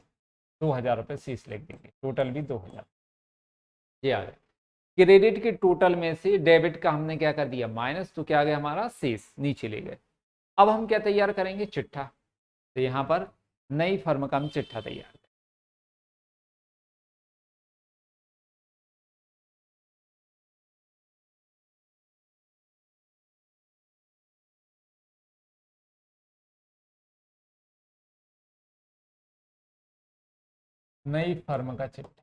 S1: 2000 रुपये शेष लिख देंगे, टोटल भी 2000। ये आ गया, क्रेडिट के टोटल में से डेबिट का हमने क्या कर दिया, माइनस, तो क्या आ गया हमारा शेष, नीचे ले गए। अब हम क्या तैयार करेंगे, चिट्ठा। तो यहाँ पर नई फर्म का हम चिट्ठा तैयार, नई फर्म का चिट्ठा,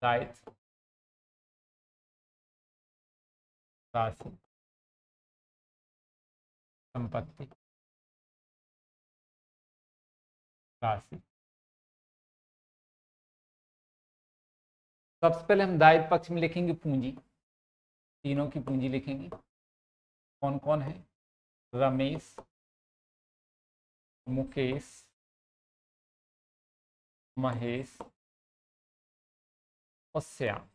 S1: दायित्व, राशि, संपत्ति, राशि, सबसे पहले हम दायित्व पक्ष में लिखेंगे पूंजी, तीनों की पूंजी लिखेंगे। कौन कौन है? रमेश, मुकेश, महेश और श्याम।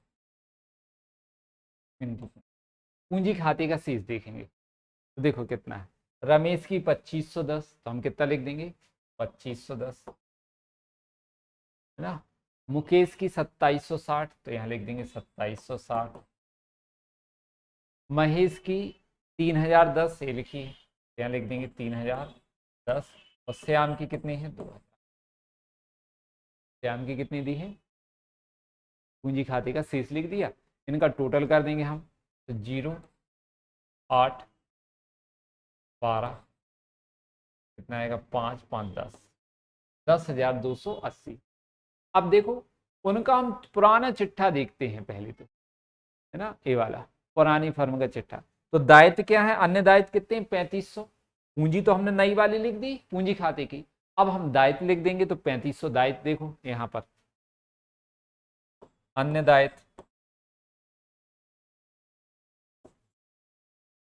S1: इनकी पूंजी खाते का शेष देखेंगे तो देखो कितना है। रमेश की 2510, तो हम कितना लिख देंगे? 2510, है ना। मुकेश की 2760, तो यहाँ लिख देंगे 2760। महेश की 3010, ये लिखिए, यहाँ लिख देंगे 3010। और श्याम की कितनी है? 2000। श्याम की कितनी दी है? पूंजी खाते का शेष लिख दिया। इनका टोटल कर देंगे हम, तो 0, 8, 12, कितना आएगा? 5, 5, 10, 10,280। अब देखो उनका हम पुराना चिट्ठा देखते हैं पहले तो, है ना, ये वाला पुरानी फर्म का चिट्ठा। तो दायित्व क्या है? अन्य दायित्व कितने हैं? 3500। पूंजी तो हमने नई वाली लिख दी पूंजी खाते की, अब हम दायित्व लिख देंगे तो 3500 दायित्व। देखो यहां पर अन्य दायित्व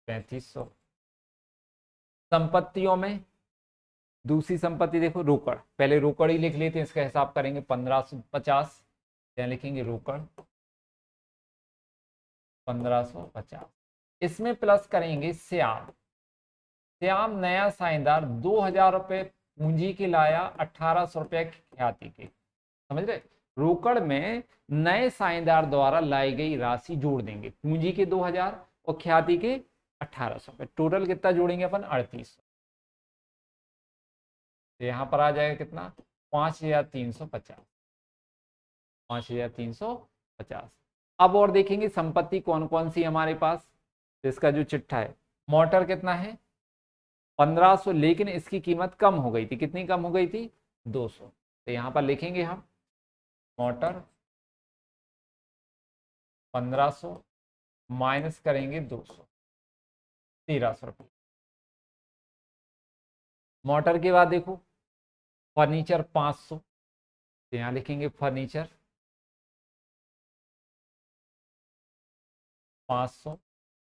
S1: 3500। संपत्तियों में दूसरी संपत्ति देखो रोकड़, पहले रोकड़ ही लिख लेते हैं, इसका हिसाब करेंगे 1550, यहाँ लिखेंगे रोकड़ 1550। इसमें प्लस करेंगे श्याम। श्याम नया साझेदार 2000 रुपए पूंजी के लाया, 1800 रुपए ख्याति के। समझ रहे? रोकड़ में नए साझेदार द्वारा लाई गई राशि जोड़ देंगे, पूंजी के 2000 और ख्याति के 1800 रुपए। टोटल कितना जोड़ेंगे अपन? 3800। तो यहां पर आ जाएगा कितना? 5350, 5350। अब और देखेंगे संपत्ति कौन कौन सी हमारे पास। तो इसका जो चिट्ठा है, मोटर कितना है? 1500, लेकिन इसकी कीमत कम हो गई थी। कितनी कम हो गई थी? 200। तो यहां पर लिखेंगे हम मोटर 1500 माइनस करेंगे 200, 1300 रुपये। मोटर के बाद देखो फर्नीचर 500, तो यहां लिखेंगे फर्नीचर 500।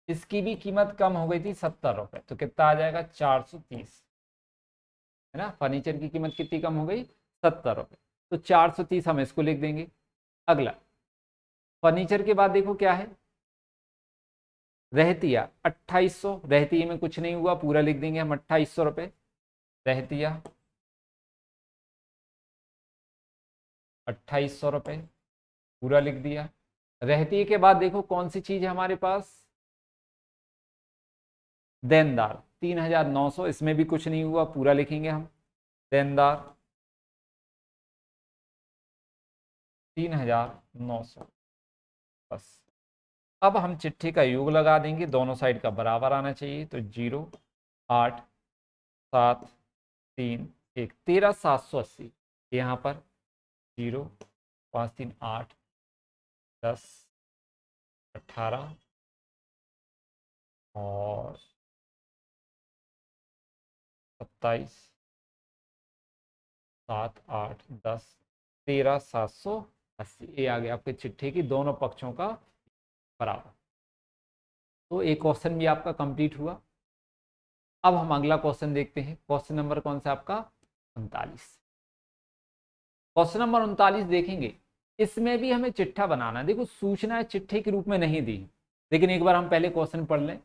S1: इसकी भी कीमत कम हो गई थी 70 रुपए, तो कितना आ जाएगा? 430, है ना। फर्नीचर की कीमत कितनी कम हो गई? 70 रुपए, तो 430 हम इसको लिख देंगे। अगला फर्नीचर के बाद देखो क्या है? रहतिया 2800, रहतिया में कुछ नहीं हुआ, पूरा लिख देंगे हम 2800 रुपए। रहतिया 2800 रुपए, पूरा लिख दिया। रहतिये के बाद देखो कौन सी चीज है हमारे पास? देनदार 3900, इसमें भी कुछ नहीं हुआ, पूरा लिखेंगे हम। देनदार 3900, बस। अब हम चिट्ठी का योग लगा देंगे, दोनों साइड का बराबर आना चाहिए। तो 0, 8, 7, 3, 1, 13780। यहाँ पर 0, 5, 3, 8, 10, 18 और 27, 7, 8, 10, 13780। ये आ गया आपके चिट्ठी की दोनों पक्षों का बराबर। तो एक क्वेश्चन भी आपका कंप्लीट हुआ। अब हम अगला क्वेश्चन देखते हैं। क्वेश्चन नंबर कौन सा आपका? 39। क्वेश्चन नंबर 39 देखेंगे, इसमें भी हमें चिट्ठा बनाना है। देखो सूचना चिट्ठे के रूप में नहीं दी, लेकिन एक बार हम पहले क्वेश्चन पढ़ लें।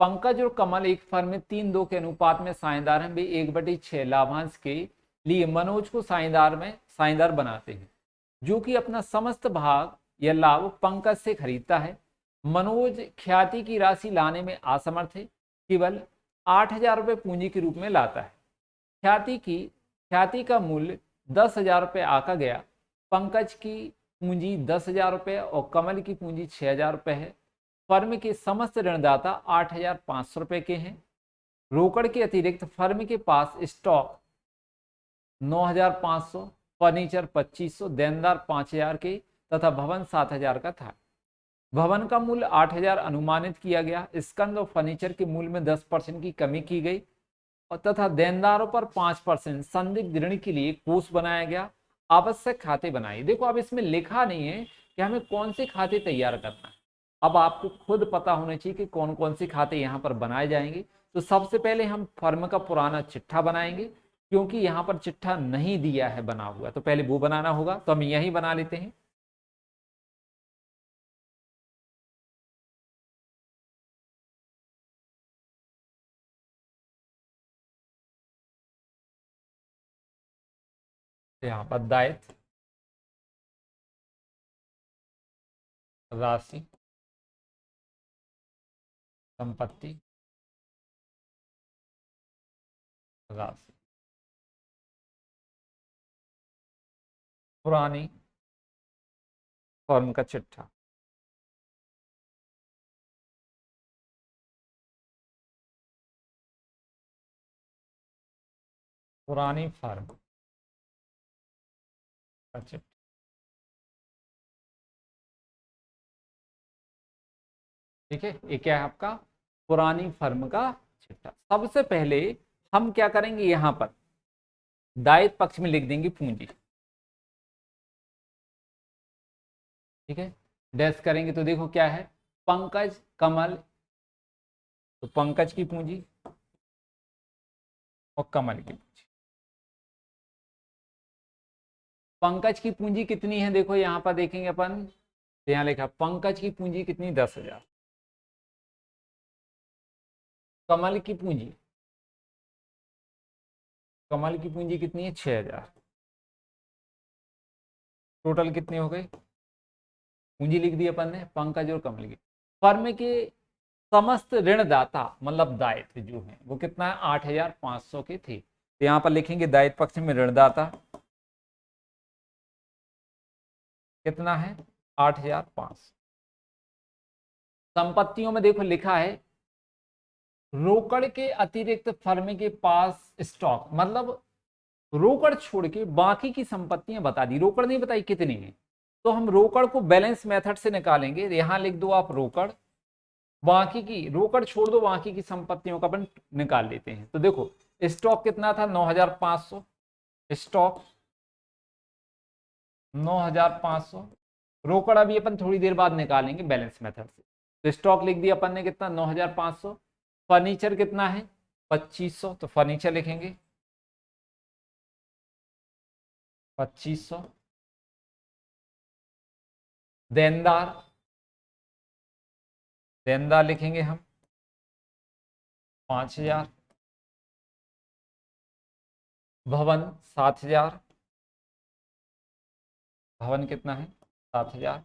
S1: पंकज और कमल एक फर्म में 3-2 के अनुपात में साझेदार हैं। वे 1/6 लाभांश के लिए मनोज को साझेदार बनाते हैं, जो कि अपना समस्त भाग या लाभ पंकज से खरीदता है। मनोज ख्याति की राशि लाने में असमर्थ है, केवल 8000 रुपये पूंजी के रूप में लाता है। ख्याति का मूल्य 10,000 रुपये आका गया। पंकज की पूंजी 10,000 रुपये और कमल की पूंजी 6,000 रुपये है। फर्म के समस्त ऋणदाता 8,500 रुपये के हैं। रोकड़ के अतिरिक्त फर्म के पास स्टॉक 9,500, फर्नीचर 2,500, देनदार 5,000 के तथा भवन 7,000 का था। भवन का मूल्य 8,000 अनुमानित किया गया। स्कंद और फर्नीचर के मूल्य में 10% की कमी की गई और तथा देनदारों पर 5% संदिग्ध ऋण के लिए कोष बनाया गया। आवश्यक खाते बनाए। देखो अब इसमें लिखा नहीं है कि हमें कौन से खाते तैयार करना है। अब आपको खुद पता होना चाहिए कि कौन कौन से खाते यहाँ पर बनाए जाएंगे। तो सबसे पहले हम फर्म का पुराना चिट्ठा बनाएंगे, क्योंकि यहाँ पर चिट्ठा नहीं दिया है बना हुआ, तो पहले वो बनाना होगा, तो हम यही बना लेते हैं। तो यहाँ पर दायित्व राशि संपत्ति राशि पुरानी फर्म का चिट्ठा। पुरानी फर्म का चिट्ठा। ठीक है, ये क्या है आपका पुरानी फर्म का चिट्ठा। सबसे पहले हम क्या करेंगे, यहां पर दायित्व पक्ष में लिख देंगे पूंजी। ठीक है, डैश करेंगे तो देखो क्या है, पंकज कमल, तो पंकज की पूंजी और कमल की पूंजी। पंकज की पूंजी कितनी है, देखो यहां पर देखेंगे अपन, तो यहां लिखा पंकज की पूंजी कितनी, 10,000। कमल की पूंजी, कमल की पूंजी कितनी है, 6,000। टोटल कितनी हो गई, पूंजी लिख दी अपन ने पंकज और कमल की। फर्म के समस्त ऋणदाता मतलब दायित्व जो है वो कितना है, 8,500 के थे। तो यहां पर लिखेंगे दायित्व पक्ष में ऋणदाता कितना है, 8,500। संपत्तियों में देखो लिखा है रोकड़ के अतिरिक्त फर्म के पास स्टॉक, मतलब रोकड़ छोड़ के बाकी की संपत्तियां बता दी, रोकड़ नहीं बताई कितनी है। तो हम रोकड़ को बैलेंस मेथड से निकालेंगे, यहां लिख दो आप रोकड़, बाकी की रोकड़ छोड़ दो, बाकी की संपत्तियों का अपन निकाल लेते हैं। तो देखो स्टॉक कितना था, 9,500। स्टॉक 9,500। रोकड़ अभी अपन थोड़ी देर बाद निकालेंगे बैलेंस मेथड से। तो स्टॉक लिख दिया अपन ने कितना, 9,500। फर्नीचर कितना है, 2,500, तो फर्नीचर लिखेंगे 2,500। देनदार, देनदार लिखेंगे हम 5,000। भवन 7,000। भवन कितना है, 7,000।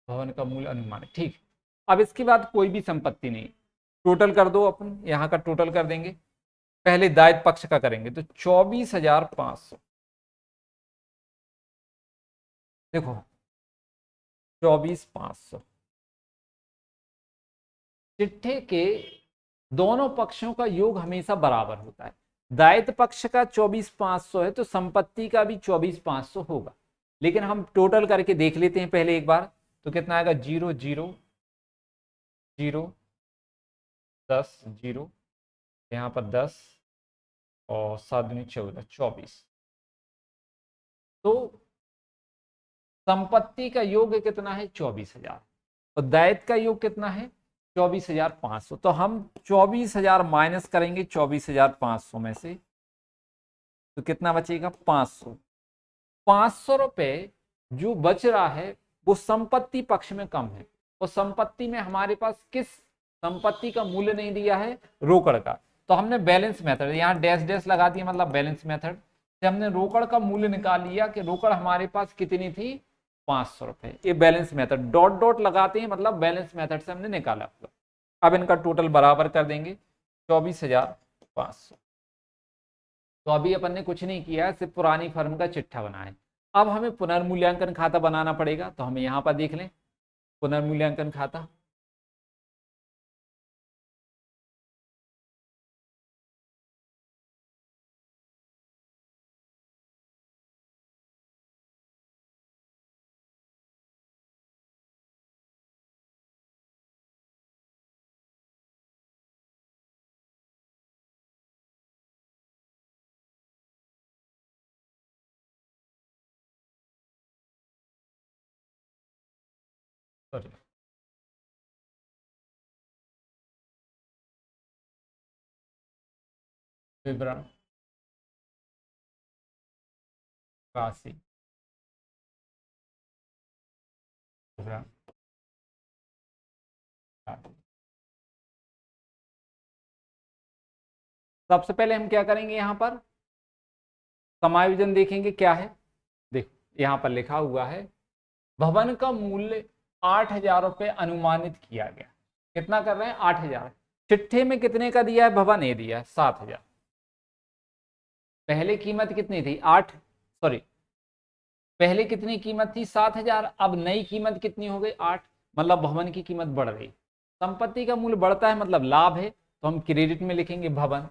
S1: भवन का मूल्य अनुमान, ठीक। अब इसके बाद कोई भी संपत्ति नहीं, टोटल कर दो, अपन यहाँ का टोटल कर देंगे। पहले दायित्व पक्ष का करेंगे, तो 24,500। देखो 24,500। चिट्ठे के दोनों पक्षों का योग हमेशा बराबर होता है। दायित्व पक्ष का 24,500 है, तो संपत्ति का भी 24,500 होगा। लेकिन हम टोटल करके देख लेते हैं पहले एक बार, तो कितना आएगा, 0 0 0 10 0, यहाँ पर 10 और 7 दूनी 14, 24। तो संपत्ति का योग कितना है, 24,000, और दायित्व का योग कितना है, 24,500। तो हम 24,000 माइनस करेंगे 24,500 में से, तो कितना बचेगा, 500। 500 रुपए जो बच रहा है वो संपत्ति पक्ष में कम है, और संपत्ति में हमारे पास किस संपत्ति का मूल्य नहीं दिया है, रोकड़ का। तो हमने बैलेंस मेथड यहाँ डैश डैश लगा दिया, मतलब बैलेंस मेथड से हमने रोकड़ का मूल्य निकाल लिया कि रोकड़ हमारे पास कितनी थी, 500 रुपए। ये बैलेंस मेथड डॉट डॉट लगाते हैं, मतलब बैलेंस मेथड से हमने निकाला। अब इनका टोटल बराबर कर देंगे, 24,500। तो अभी अपन ने कुछ नहीं किया, सिर्फ पुरानी फर्म का चिट्ठा बनाया है। अब हमें पुनर्मूल्यांकन खाता बनाना पड़ेगा, तो हमें यहाँ पर देख लें पुनर्मूल्यांकन खाता। सॉरी, विवरण राशि, विवरण राशि। सबसे पहले हम क्या करेंगे, यहाँ पर समायोजन देखेंगे क्या है। देखो यहाँ पर लिखा हुआ है, भवन का मूल्य 8,000 रुपये अनुमानित किया गया। कितना कर रहे हैं, 8,000। चिट्ठे में कितने का दिया है, भवन ए दिया है 7,000। पहले कीमत कितनी थी, 8, सॉरी, पहले कितनी कीमत थी, 7,000। अब नई कीमत कितनी हो गई, 8। मतलब भवन की कीमत बढ़ रही। संपत्ति का मूल्य बढ़ता है मतलब लाभ है, तो हम क्रेडिट में लिखेंगे भवन।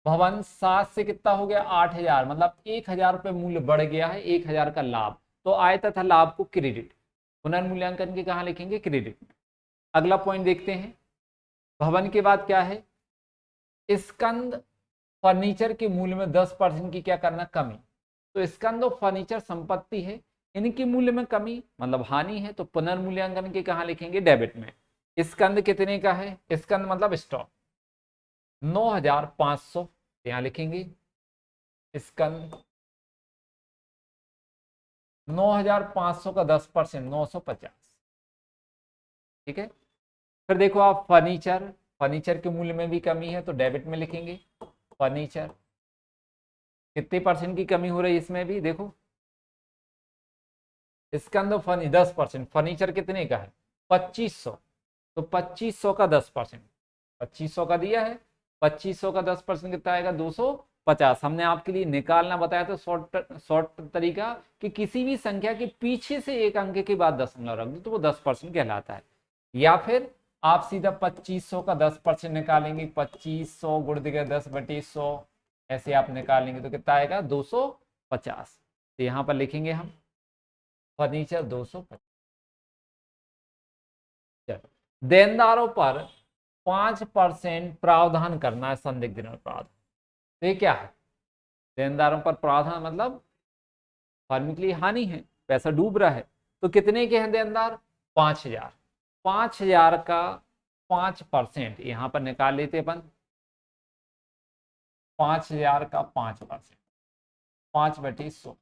S1: भवन 7 से कितना हो गया, 8,000, मतलब 1,000 रुपये मूल्य बढ़ गया है, 1,000 का लाभ। तो आय तथा लाभ को क्रेडिट, पुनर्मूल्यांकन के कहाँ लिखेंगे, क्रेडिट। अगला पॉइंट देखते हैं, भवन के बाद क्या है, स्कंद फर्नीचर के मूल्य में 10% की क्या करना, कमी। तो स्कंद और फर्नीचर संपत्ति है, इनके मूल्य में कमी मतलब हानि है, तो पुनर्मूल्यांकन के कहाँ लिखेंगे, डेबिट में। स्कंद कितने का है, स्कंद मतलब स्टॉक 9,500, यहाँ लिखेंगे स्कंद 9,500 का 10%, 950। ठीक है। फिर देखो आप फर्नीचर, फर्नीचर के मूल्य में भी कमी है, तो डेबिट में लिखेंगे फर्नीचर। कितने परसेंट की कमी हो रही है इसमें भी, देखो इसके अंदर 10%, फर्नीचर कितने का है, 2,500। तो 2,500 का 10%, 2,500 का दिया है, 2,500 का 10% कितना आएगा, 250। हमने आपके लिए निकालना बताया था शॉर्ट तरीका, कि किसी भी संख्या के पीछे से एक अंक के बाद दशमलव रख दो तो वो 10% कहलाता है। या फिर आप सीधा 2,500 का 10% निकालेंगे, 2,500 गुण दिया 10/100, ऐसे आप निकालेंगे तो कितना आएगा, 250। तो यहाँ पर लिखेंगे हम फर्नीचर 250। देनदारों पर 5% प्रावधान करना है, संदिग्ध ऋण प्रावधान। तो ये क्या है, देनदारों पर प्रावधान मतलब फर्म के लिए हानि है, पैसा डूब रहा है। तो कितने के हैं देनदार, 5,000। 5,000 का 5% यहां पर निकाल लेते अपन, 5,000 का 5%, 5/100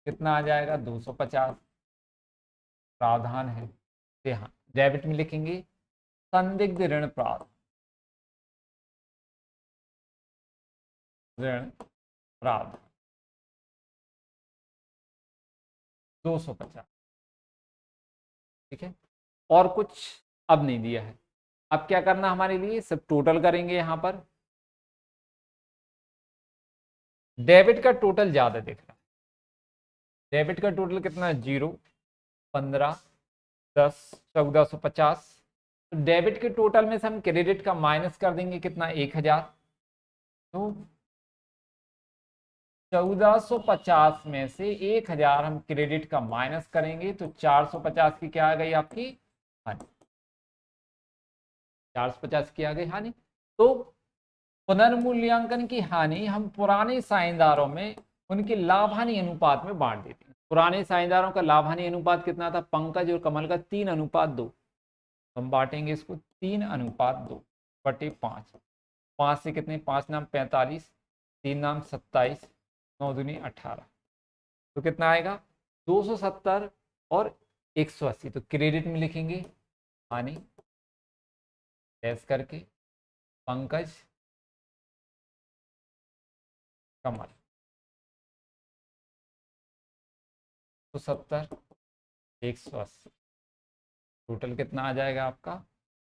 S1: कितना आ जाएगा, 250 प्रावधान है। तो यहाँ डेबिट में लिखेंगे संदिग्ध ऋण प्रावधान, ऋण प्रावधान 250। ठीक है। और कुछ अब नहीं दिया है। अब क्या करना हमारे लिए, सब टोटल करेंगे यहाँ पर। डेबिट का टोटल ज्यादा दिख रहा है, डेबिट का टोटल कितना है, 0, 15, 10, 1,450। तो डेबिट के टोटल में से हम क्रेडिट का माइनस कर देंगे कितना, 1,000। तो 1,450 में से 1,000 हम क्रेडिट का माइनस करेंगे तो 450 की क्या आ गई आपकी हानि, 450 की आ गई हानि। तो पुनर्मूल्यांकन की हानि हम पुराने साझेदारों में उनके लाभ हानि अनुपात में बांट देते हैं। पुराने साझेदारों का लाभ हानि अनुपात कितना था, पंकज और कमल का 3:2। हम बांटेंगे इसको 3:2/5। 5 से कितने, 5 नाम 45, 3 नाम 27, 9 दूनी 18। तो कितना आएगा, 270 और 180। तो क्रेडिट में लिखेंगे हानि, ऐस करके पंकज कमल, 270, 180, टोटल कितना आ जाएगा आपका,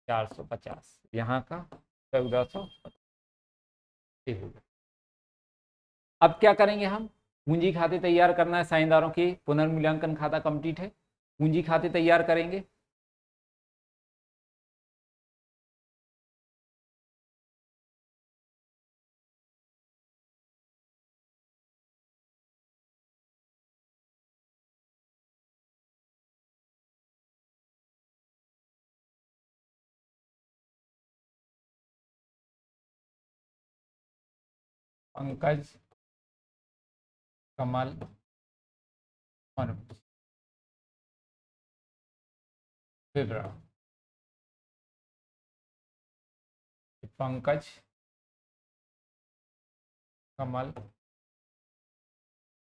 S1: 450। यहाँ का 1,450। अब क्या करेंगे हम, पूंजी खाते तैयार करना है साझेदारों के, पुनर्मूल्यांकन खाता कंप्लीट है, पूंजी खाते तैयार करेंगे। पंकज, कमल, मनोज। विवरण। पंकज, कमल,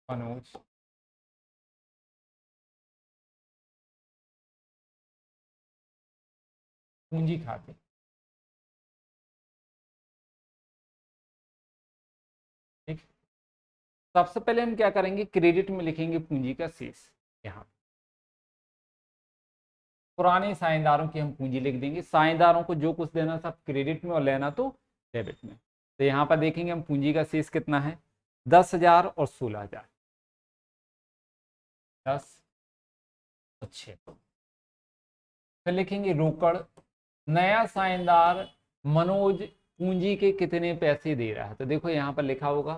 S1: मनोज, पूंजी खाते। ठीक, सबसे पहले हम क्या करेंगे, क्रेडिट में लिखेंगे पूंजी का शेष। यहाँ पुराने साझेदारों की हम पूंजी लिख देंगे, साझेदारों को जो कुछ देना सब क्रेडिट में और लेना तो डेबिट में। तो यहाँ पर देखेंगे हम पूंजी का शेष कितना है, 10,000 और 16,000। 10 और 6। फिर लिखेंगे रोकड़, नया साझेदार मनोज पूंजी के कितने पैसे दे रहा है। तो देखो यहाँ पर लिखा होगा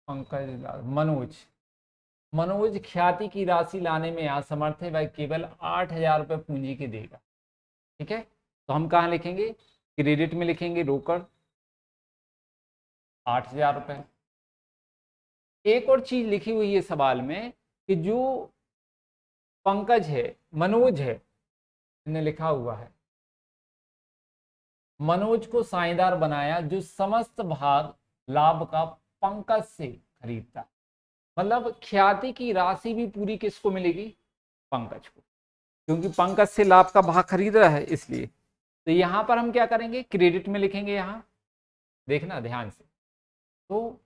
S1: पंकज, मनोज, मनोज ख्याति की राशि लाने में असमर्थ है, वह केवल 8,000 रुपये पूंजी के देगा। ठीक है, तो हम कहाँ लिखेंगे, क्रेडिट में लिखेंगे रोकड़ 8,000 रुपये। एक और चीज लिखी हुई है सवाल में कि जो पंकज है, मनोज है, ने लिखा हुआ है मनोज को साझेदार बनाया जो समस्त भाग लाभ का पंकज से खरीदता। मतलब ख्याति की राशि भी पूरी किसको मिलेगी, पंकज को, क्योंकि पंकज से लाभ का भाग खरीद रहा है इसलिए। तो यहां पर हम क्या करेंगे, क्रेडिट में लिखेंगे। यहां देखना ध्यान से, तो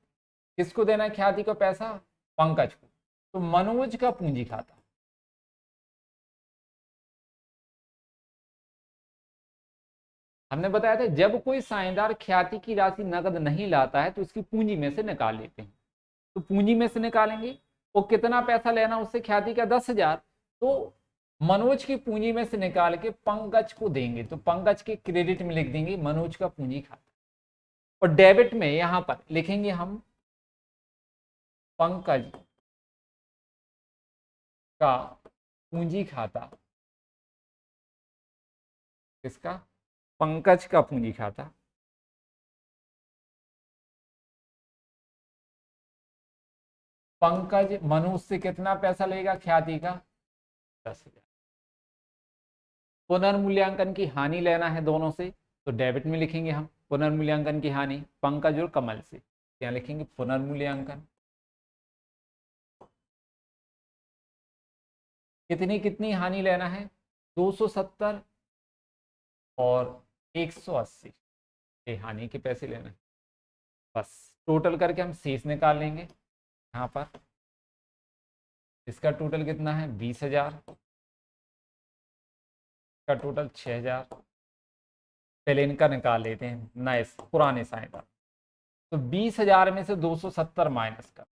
S1: किसको देना है ख्याति का पैसा, पंकज को। तो मनोज का पूंजी खाता, हमने बताया था जब कोई साझेदार ख्याति की राशि नकद नहीं लाता है तो उसकी पूंजी में से निकाल लेते हैं। तो पूंजी में से निकालेंगे, वो कितना पैसा लेना उससे, ख्याति का 10,000। तो मनोज की पूंजी में से निकाल के पंकज को देंगे, तो पंकज के क्रेडिट में लिख देंगे मनोज का पूंजी खाता। और डेबिट में यहां पर लिखेंगे हम पंकज का पूंजी खाता। किसका, पंकज का पूंजी खाता। पंकज मनोज से कितना पैसा लेगा, ख्याति का 10,000। पुनर्मूल्यांकन की हानि लेना है दोनों से, तो डेबिट में लिखेंगे हम पुनर्मूल्यांकन की हानि पंकज और कमल से। क्या लिखेंगे, पुनर्मूल्यांकन। कितनी कितनी हानि लेना है, 270 और 180, ये हानि के पैसे लेना है। बस टोटल करके हम शेष निकाल लेंगे। यहाँ पर इसका टोटल कितना है, 20,000 का टोटल 6,000। पहले इनका निकाल लेते हैं, नए पुराने साझेदार। तो 20,000 में से 270 माइनस कर,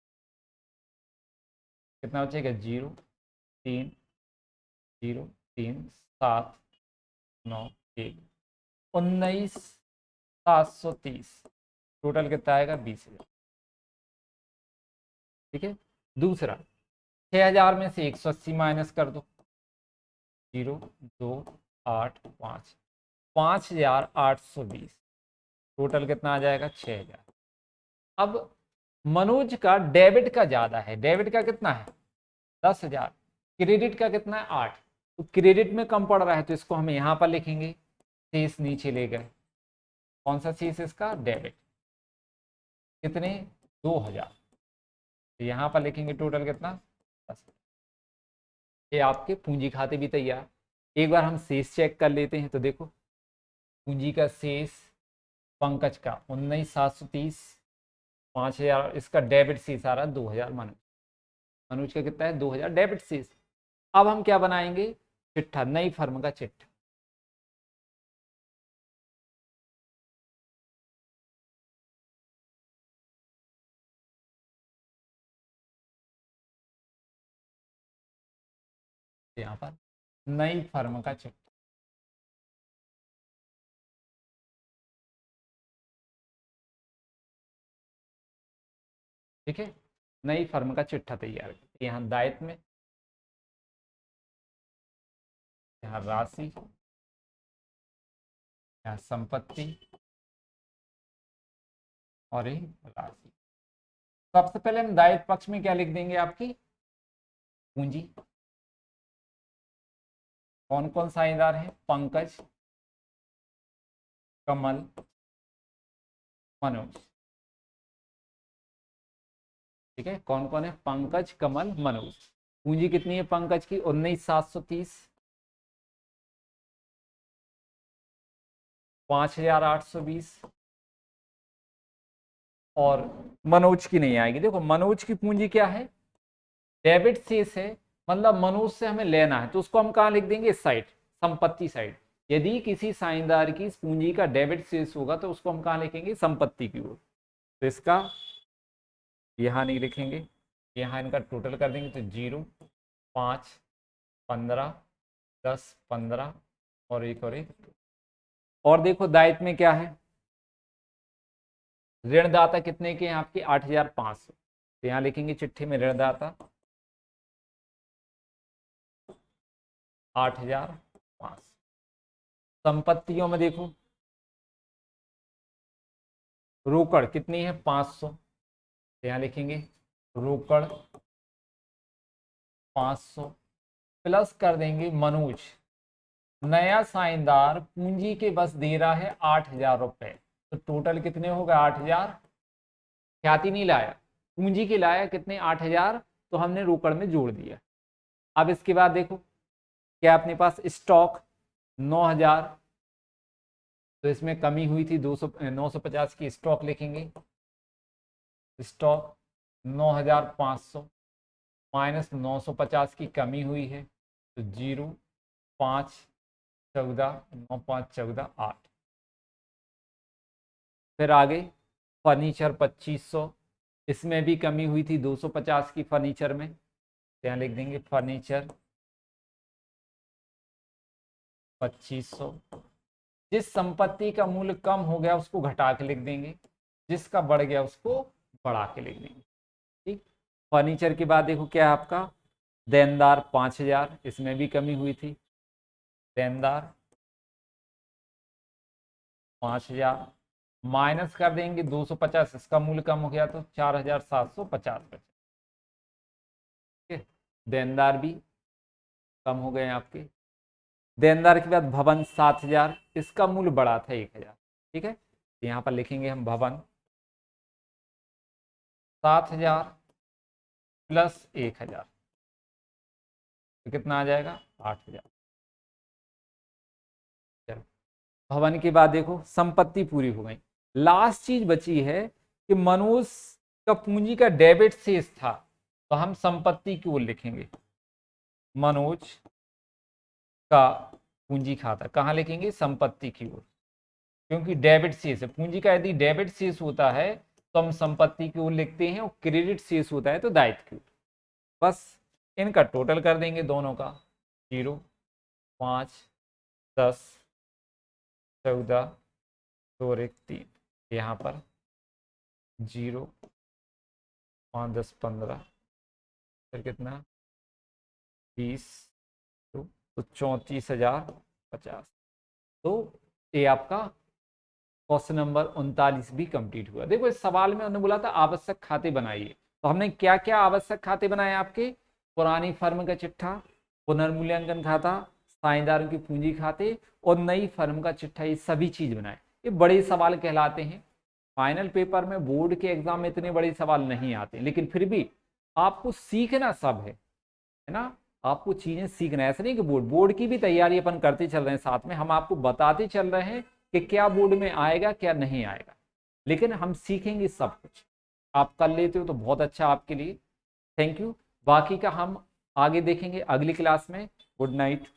S1: कितना बचेगा, 0 3 0 3 7 9 1 19,730। टोटल कितना आएगा, 20,000। ठीक है, दूसरा 6,000 में से 180 माइनस कर दो, 0 2 8 5 5,820। टोटल कितना आ जाएगा, 6,000। अब मनोज का डेबिट का ज्यादा है, डेबिट का कितना है 10,000, क्रेडिट का कितना है 8। तो क्रेडिट में कम पड़ रहा है तो इसको हम यहां पर लिखेंगे, शेष नीचे ले गए। कौन सा शेष इसका, डेबिट, कितने 2,000। तो यहां पर लिखेंगे टोटल कितना 10,000। ये आपके पूंजी खाते भी तैयार। एक बार हम शेष चेक कर लेते हैं, तो देखो पूंजी का शेष पंकज का 19,730, 5,000 इसका डेबिट शेष आ रहा है 2,000। मनोज, मनोज का कितना है 2,000 डेबिट शेष। अब हम क्या बनाएंगे, चिट्ठा, नई फर्म का चिट्ठा। यहाँ पर नई फर्म का चिट्ठा। ठीक है, नई फर्म का चिट्ठा तैयार करते, यहाँ दायित्व में, यहाँ राशि, यहाँ संपत्ति और ये राशि। सबसे पहले हम दायित्व पक्ष में क्या लिख देंगे, आपकी पूंजी। कौन कौन साझेदार हैं? पंकज, कमल, मनोज। ठीक है, कौन कौन है? पंकज, कमल, मनोज। पूंजी कितनी है पंकज की? 19,730। 5,820। और मनोज की नहीं आएगी। देखो मनोज की पूंजी क्या है? डेबिट शेष है, मतलब मनोज से हमें लेना है, तो उसको हम कहाँ लिख देंगे? इस साइड, संपत्ति साइड। यदि किसी साझेदार की पूंजी का डेबिट शेष होगा तो उसको हम कहाँ लिखेंगे? संपत्ति की ओर। तो इसका यहाँ नहीं लिखेंगे, यहाँ इनका टोटल कर देंगे तो 0, 5, 15, 10, 15 और एक और एक। और देखो दायित्व में क्या है? ऋणदाता कितने के हैं आपके? 8,500। तो यहाँ लिखेंगे चिट्ठी में ऋणदाता 8,500। संपत्तियों में देखो रोकड़ कितनी है? 500। तो यहाँ लिखेंगे रोकड़ 500 प्लस कर देंगे मनोज। नया साझेदार पूंजी के बस दे रहा है 8,000 रुपए, तो टोटल कितने हो गए? 8,000। ख्याति नहीं लाया, पूंजी के लाया कितने? 8,000, तो हमने रोकड़ में जोड़ दिया। अब इसके बाद देखो क्या अपने पास? स्टॉक 9,000, तो इसमें कमी हुई थी 950 की, स्टॉक लिखेंगे। स्टॉक 9,500 माइनस 950 की कमी हुई है, तो 0, 5, 14, 9, 5, 14, 8। फिर आगे फर्नीचर 2,500, इसमें भी कमी हुई थी 250 की फर्नीचर में, तो यहाँ लिख देंगे फर्नीचर 2,500। जिस संपत्ति का मूल्य कम हो गया उसको घटा के लिख देंगे, जिसका बढ़ गया उसको बढ़ा के लिख देंगे। ठीक। फर्नीचर के बाद देखो क्या है आपका? देनदार 5,000, इसमें भी कमी हुई थी। देनदार 5,000 माइनस कर देंगे 250, इसका मूल्य कम हो गया तो 4,750 बचे। ठीक है, देनदार भी कम हो गए आपके। देनदार के बाद भवन 7,000, इसका मूल्य बढ़ा था 1,000। ठीक है, यहाँ पर लिखेंगे हम भवन 7,000 प्लस 1,000, तो कितना आ जाएगा? 8,000। चलो, भवन के बाद देखो संपत्ति पूरी हो गई। लास्ट चीज बची है कि मनोज का पूंजी का डेबिट शेष था, तो हम संपत्ति की ओर लिखेंगे। मनोज का पूंजी खाता कहाँ लिखेंगे? संपत्ति की ओर, क्योंकि डेबिट शेष है। पूंजी का यदि डेबिट शेष होता है तो हम संपत्ति की ओर लिखते हैं, और क्रेडिट शेष होता है तो दायित्व की ओर। बस इनका टोटल कर देंगे दोनों का, 0, 5, 10, 14, 2 और 1, 3। यहाँ पर 0, 5, 10, 15, फिर कितना? 20, तो 34,050। तो ये आपका क्वेश्चन नंबर 39 भी कंप्लीट हुआ। देखो इस सवाल में उन्होंने बोला था आवश्यक खाते बनाइए, तो हमने क्या क्या आवश्यक खाते बनाए आपके? पुरानी फर्म का चिट्ठा, पुनर्मूल्यांकन खाता, साझेदारों की पूंजी खाते और नई फर्म का चिट्ठा, ये सभी चीज बनाए। ये बड़े सवाल कहलाते हैं। फाइनल पेपर में बोर्ड के एग्जाम में इतने बड़े सवाल नहीं आते, लेकिन फिर भी आपको सीखना सब है ना? आपको चीजें सीखना है। ऐसा नहीं कि बोर्ड की भी तैयारी अपन करते चल रहे हैं, साथ में हम आपको बताते चल रहे हैं कि क्या बोर्ड में आएगा क्या नहीं आएगा, लेकिन हम सीखेंगे सब कुछ। आप कर लेते हो तो बहुत अच्छा आपके लिए। Thank you. बाकी का हम आगे देखेंगे अगली क्लास में। Good night.